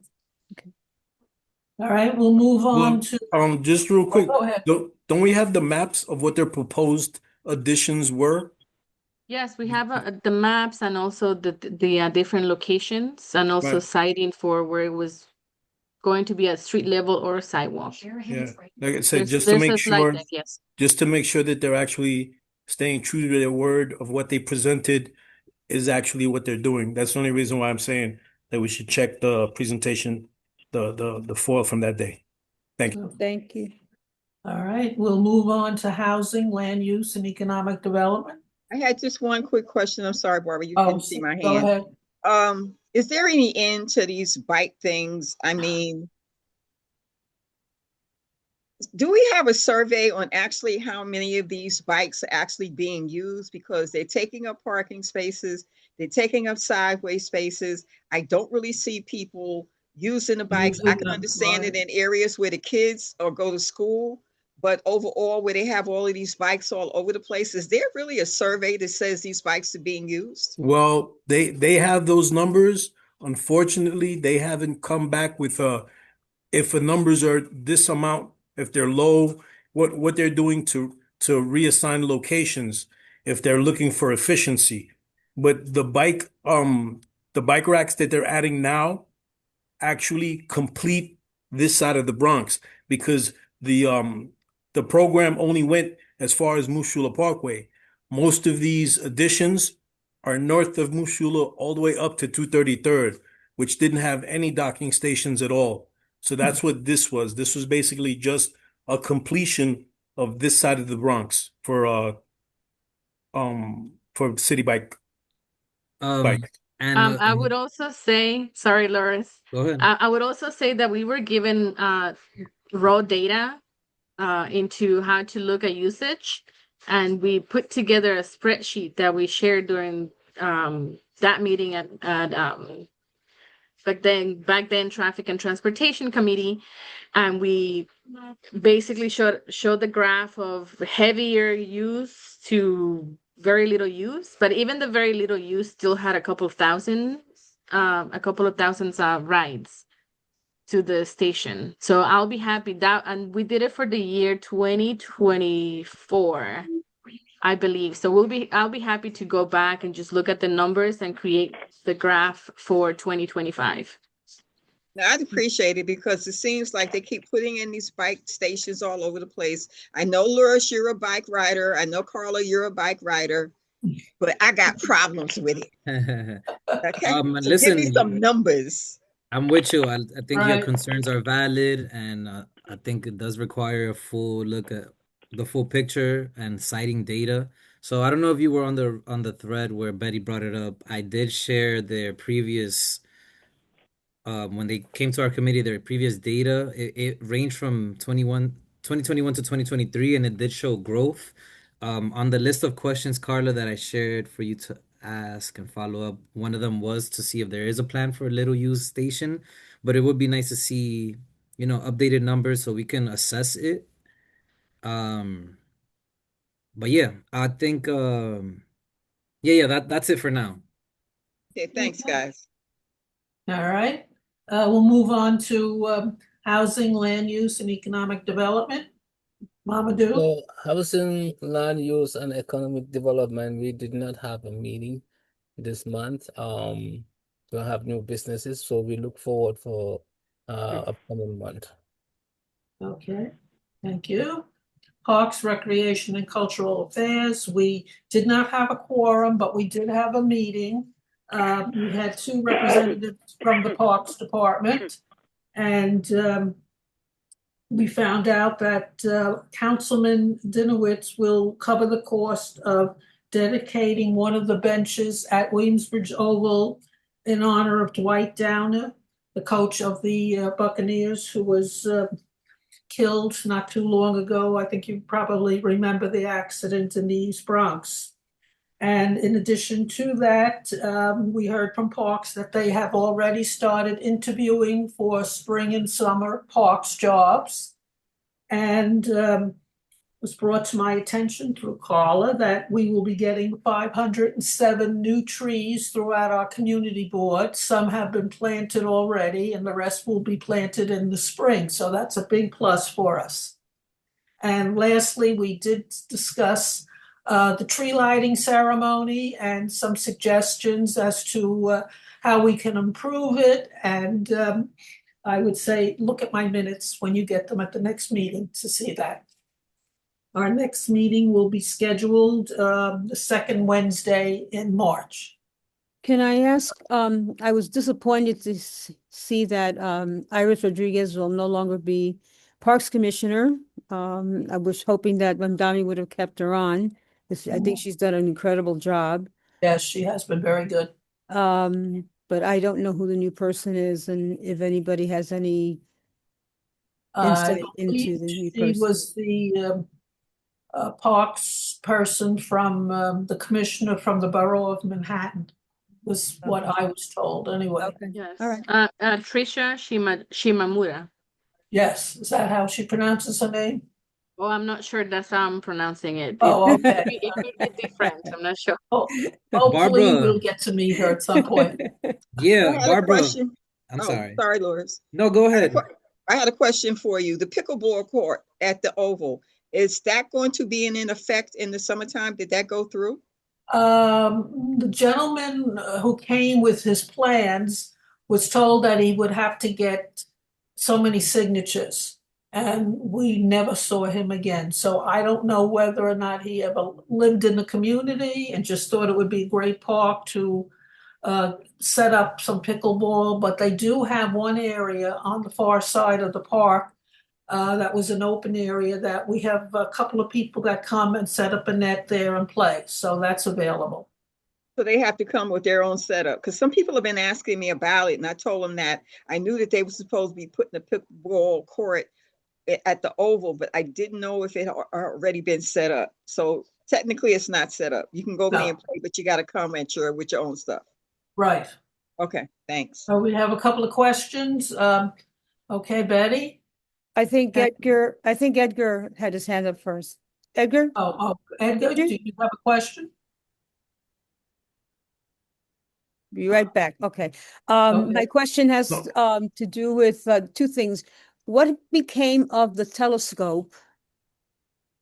All right, we'll move on Well, to, just real quick, go ahead. don't we have the maps of what their proposed additions were? Yes, we have the maps and also the different locations and also Right. citing for where it was going to be at street level or sidewalk. Yeah. Like I said, There's a slide deck, yes. just to make sure that they're actually staying true to their word of what they presented is actually what they're doing. That's the only reason why I'm saying that we should check the presentation, the foil from that day. Thank you. Thank you. All right, we'll move on to housing, land use, and economic development. I had just one quick question. I'm sorry, Barbara, you Oh, couldn't see my go hand. ahead. Is there any end to these bike things? I mean, do we have a survey on actually how many of these bikes are actually being used? Because they're taking up parking spaces, they're taking up sideway spaces. I don't really see people using the bikes. I Using can them, understand it right. in areas where the kids or go to school, but overall, where they have all of these bikes all over the place, is there really a survey that says these bikes are being used? Well, they have those numbers. Unfortunately, they haven't come back with if the numbers are this amount, if they're low, what they're doing to reassign locations if they're looking for efficiency. But the bike racks that they're adding now actually complete this side of the Bronx because the program only went as far as Mushula Parkway. Most of these additions are north of Mushula all the way up to 233rd, which didn't have any docking stations at all. So that's what this was. This was basically just a completion of this side of the Bronx for city bike. Um, and I would also say, sorry, Loris. go ahead. I would also say that we were given raw data into how to look at usage, and we put together a spreadsheet that we shared during that meeting at back then Traffic and Transportation Committee, and we basically showed the graph of heavier use to very little use, but even the very little use still had a couple of thousands rides to the station. So I'll be happy that, and we did it for the year 2024, I believe. So I'll be happy to go back and just look at the numbers and create the graph for 2025. Now, I'd appreciate it because it seems like they keep putting in these bike stations all over the place. I know, Loris, you're a bike rider. I know, Carla, you're a bike rider, but I got problems with it. Okay, so give me Listen, some numbers. I'm with you. I think your Right. concerns are valid, and I think it does require a full look at the full picture and citing data. So I don't know if you were on the thread where Betty brought it up. I did share their previous when they came to our committee, their previous data. It ranged from 2021 to 2023, and it did show growth. On the list of questions, Carla, that I shared for you to ask and follow up, one of them was to see if there is a plan for a little used station, but it would be nice to see, updated numbers so we can assess it. Um, but yeah, I think yeah, that's it for now. Okay, thanks, guys. All right, we'll move on to housing, land use, and economic development. Mamadou? So housing, land use, and economic development, we did not have a meeting this month. To have new businesses, so we look forward for upcoming month. Okay, thank you. Parks, Recreation, and Cultural Affairs, we did not have a quorum, but we did have a meeting. We had two representatives from the Parks Department, and we found out that Councilman Dinowitz will cover the cost of dedicating one of the benches at Williamsbridge Oval in honor of Dwight Downer, the coach of the Buccaneers, who was killed not too long ago. I think you probably remember the accident in the East Bronx. And in addition to that, we heard from Parks that they have already started interviewing for spring and summer Parks jobs. And was brought to my attention through Carla that we will be getting 507 new trees throughout our community board. Some have been planted already, and the rest will be planted in the spring. So that's a big plus for us. And lastly, we did discuss the tree lighting ceremony and some suggestions as to how we can improve it. And I would say, look at my minutes when you get them at the next meeting to see that. Our next meeting will be scheduled the second Wednesday in March. Can I ask, I was disappointed to see that Iris Rodriguez will no longer be Parks Commissioner. I was hoping that Dami would have kept her on. I think she's done an incredible job. Yes, she has been very good. But I don't know who the new person is and if anybody has any insight into the new She person. was the Parks person from the commissioner from the borough of Manhattan, was what I was told anyway. Okay, Yes. all right. Tricia Shimamura. Yes, is that how she pronounces her name? Oh, I'm not sure that's how I'm pronouncing it. Oh, okay. It could be different. I'm not sure. Oh, hopefully Barbara. we'll get to meet her at some point. Yeah, I had a Barbara. question. I'm Oh, sorry. sorry, Loris. No, go ahead. I had a question for you. The pickleball court at the Oval, is that going to be in effect in the summertime? Did that go through? The gentleman who came with his plans was told that he would have to get so many signatures, and we never saw him again. So I don't know whether or not he ever lived in the community and just thought it would be a great park to set up some pickleball, but they do have one area on the far side of the park that was an open area that we have a couple of people that come and set up a net there and play. So that's available. So they have to come with their own setup, because some people have been asking me about it, and I told them that I knew that they were supposed to be putting the pickleball court at the Oval, but I didn't know if it had already been set up. So technically, it's not set up. You can go over there and play, but you got to come with your own stuff. Right. Okay, thanks. So we have a couple of questions. Okay, Betty? I think Edgar had his hand up first. Edgar? Oh, Edgar, do you have a question? Be right back. Okay. My question has to do with two things. What became of the telescope?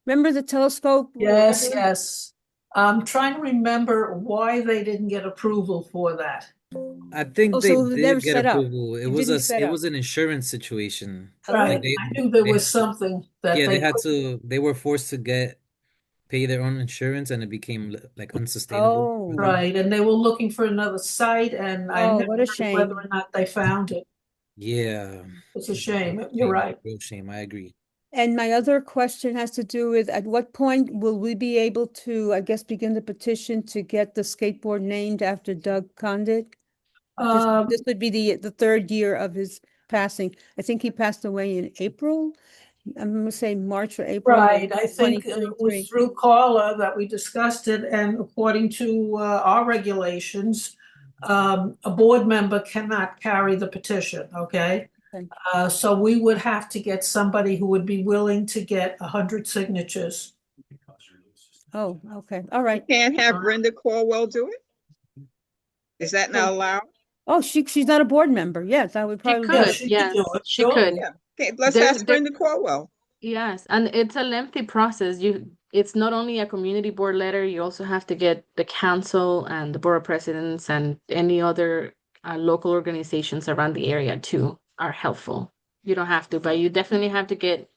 Remember the telescope? Yes, yes. I'm trying to remember why they didn't get approval for that. I think Oh, they so they never did get set up. approval. It It was didn't set it up. was an insurance situation. Right. Like I knew there was something that yeah, they they were forced to pay their own insurance, and it became like unsustainable. Oh. for them. Right, and they were looking for another site, and I Oh, never what a heard whether shame. or not they found it. Yeah. It's a shame. You're right. Real shame. I agree. And my other question has to do with at what point will we be able to, I guess, begin the petition to get the skateboard named after Doug Condit? This would be the third year of his passing. I think he passed away in April. I'm gonna say March or April. Right, I think it 2023. was through Carla that we discussed it, and according to our regulations, a board member cannot carry the petition, okay? Okay. So we would have to get somebody who would be willing to get 100 signatures. Oh, okay, all right. Can't have Brenda Caldwell do it? Is that not allowed? Oh, she's not a board member. Yes, I would She probably. could, she could yes, do it, she sure. could. Yeah. Okay, let's There's- ask Brenda Caldwell. Yes, and it's a lengthy process. It's not only a community board letter, you also have to get the council and the borough presidents and any other local organizations around the area too are helpful. You don't have to, but you definitely have to get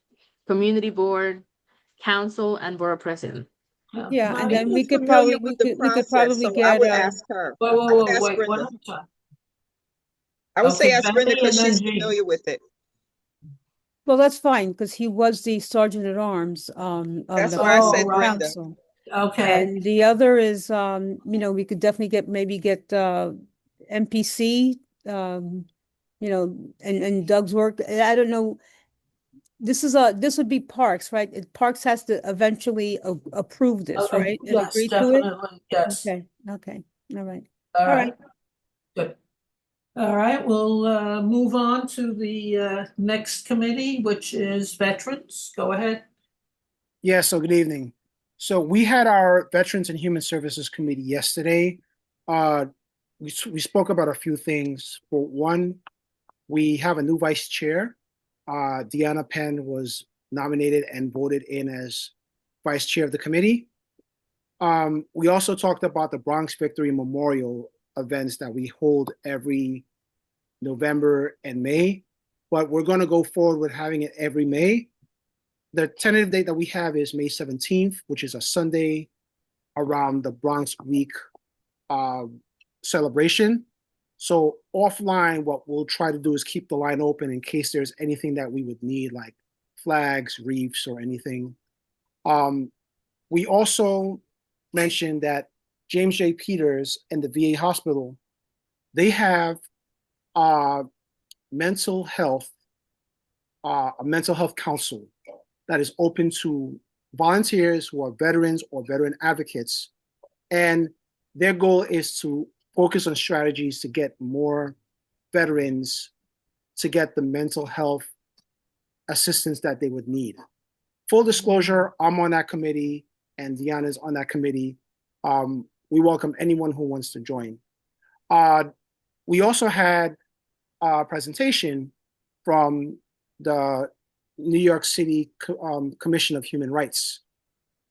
community board, council, and borough president. Yeah, and then we She's could familiar probably, with the we could process, probably so I get, would ask her. Wait, I would wait, ask wait, Brenda. one at a time. I would say Okay, ask Brenda Betty because and then she's Jean. familiar with it. well, that's fine, because he was the sergeant at arms, on That's the why I said right. Brenda. council. Okay, And the other is, we could definitely get MPC, and Doug's work. I don't know. This would be Parks, right? Parks has to eventually approve this, right? And yes, agree to it? definitely, yes. Okay, all right. All All right, good. All right, we'll move on to the next committee, which is Veterans. Go ahead. Yeah, so good evening. So we had our Veterans and Human Services Committee yesterday. Uh, we spoke about a few things. For one, we have a new vice chair. Deanna Penn was nominated and voted in as vice chair of the committee. We also talked about the Bronx Victory Memorial events that we hold every November and May, but we're going to go forward with having it every May. The tentative date that we have is May 17th, which is a Sunday around the Bronx Week uh, celebration. So offline, what we'll try to do is keep the line open in case there's anything that we would need, like flags, wreaths, or anything. We also mentioned that James J. Peters and the VA hospital, they have uh, mental health, a mental health council that is open to volunteers who are veterans or veteran advocates. And their goal is to focus on strategies to get more veterans to get the mental health assistance that they would need. Full disclosure, I'm on that committee and Deanna's on that committee. We welcome anyone who wants to join. We also had a presentation from the New York City Commission of Human Rights.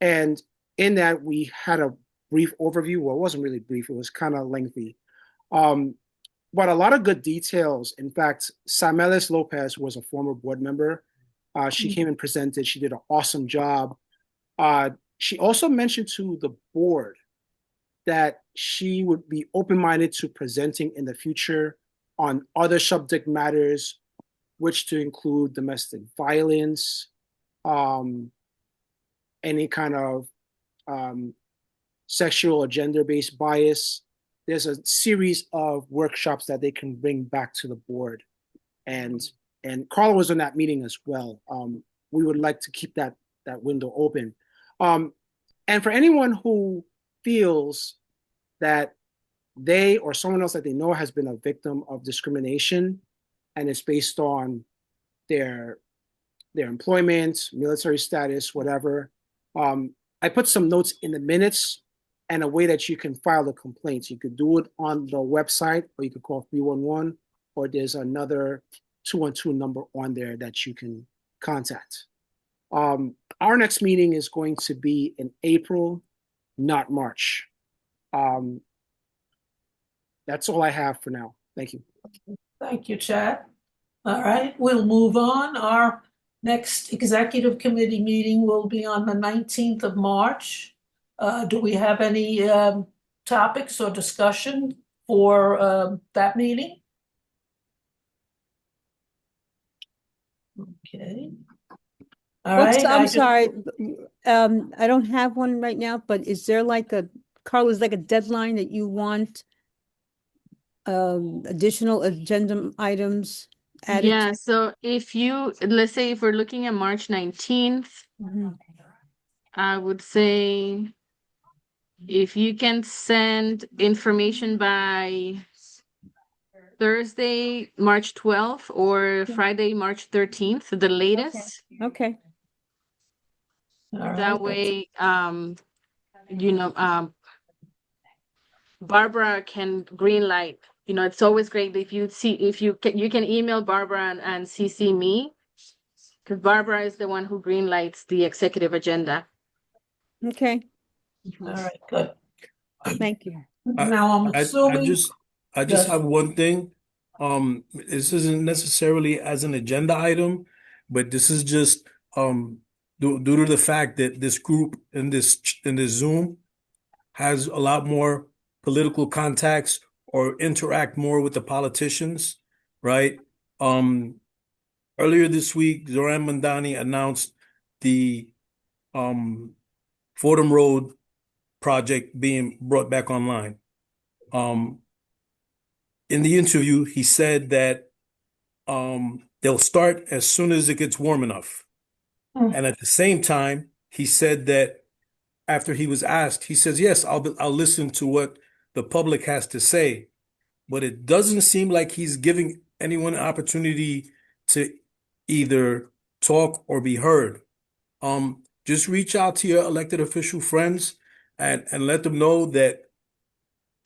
And in that, we had a brief overview. Well, it wasn't really brief, it was kind of lengthy. But a lot of good details. In fact, Samelis Lopez was a former board member. She came and presented. She did an awesome job. She also mentioned to the board that she would be open-minded to presenting in the future on other subject matters, which to include domestic violence, any kind of sexual or gender-based bias. There's a series of workshops that they can bring back to the board. And Carla was in that meeting as well. We would like to keep that window open. And for anyone who feels that they or someone else that they know has been a victim of discrimination and it's based on their employment, military status, whatever, I put some notes in the minutes and a way that you can file the complaints. You could do it on the website, or you could call 311, or there's another 212 number on there that you can contact. Our next meeting is going to be in April, not March. That's all I have for now. Thank you. Thank you, Chad. All right, we'll move on. Our next executive committee meeting will be on the 19th of March. Do we have any topics or discussion for that meeting? Okay. All right. I'm sorry, I don't have one right now, but is there like Carl, is like a deadline that you want additional agenda items added? Yeah, so let's say if we're looking at March 19th, I would say if you can send information by Thursday, March 12th or Friday, March 13th, the latest. Okay. All That right. way, Barbara can green light. It's always great if you can email Barbara and CC me, because Barbara is the one who green lights the executive agenda. Okay, All right, good. thank you. Now I'm assuming. I just Yes. have one thing. This isn't necessarily as an agenda item, but this is just due to the fact that this group in this Zoom has a lot more political contacts or interact more with the politicians, right? Earlier this week, Zoran Mandani announced the Fordham Road project being brought back online. In the interview, he said that they'll start as soon as it gets warm enough. And at the same time, he said that after he was asked, he says, yes, I'll listen to what the public has to say. But it doesn't seem like he's giving anyone an opportunity to either talk or be heard. just reach out to your elected official friends and let them know that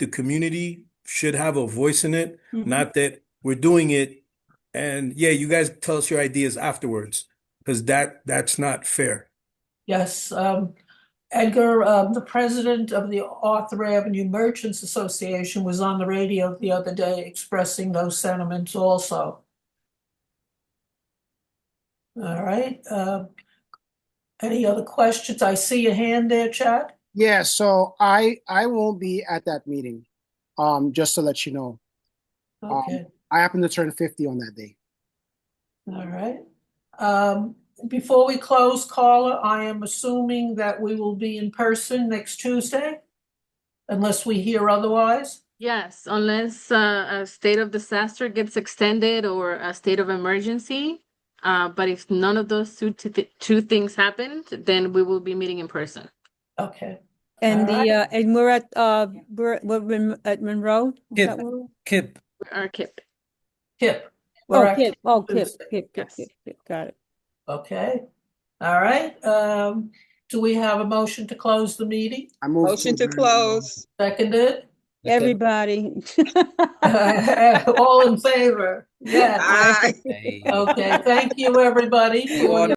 the community should have a voice in it, not that we're doing it. And yeah, you guys tell us your ideas afterwards, because that's not fair. Yes, Edgar, the president of the Arthur Avenue Merchants Association was on the radio the other day expressing those sentiments also. All right. Any other questions? I see a hand there, Chad. Yeah, so I won't be at that meeting. Just to let you know. Okay. I happen to turn 50 on that day. All right. Before we close, Carla, I am assuming that we will be in person next Tuesday, unless we hear otherwise. Yes, unless a state of disaster gets extended or a state of emergency. But if none of those two things happened, then we will be meeting in person. Okay. And All right. and we're at at Monroe? Is Kip. that where we're- Kip. Our KIP. Kip. Oh, We're at Kip. Oh, Kip. Tuesday. Yes. Got it. Okay. All right. Do we have a motion to close the meeting? I move Motion to adjourn. close. Seconded? Everybody. All in favor? Yes. Aye. Hey. Okay. Thank you, everybody, See you for all your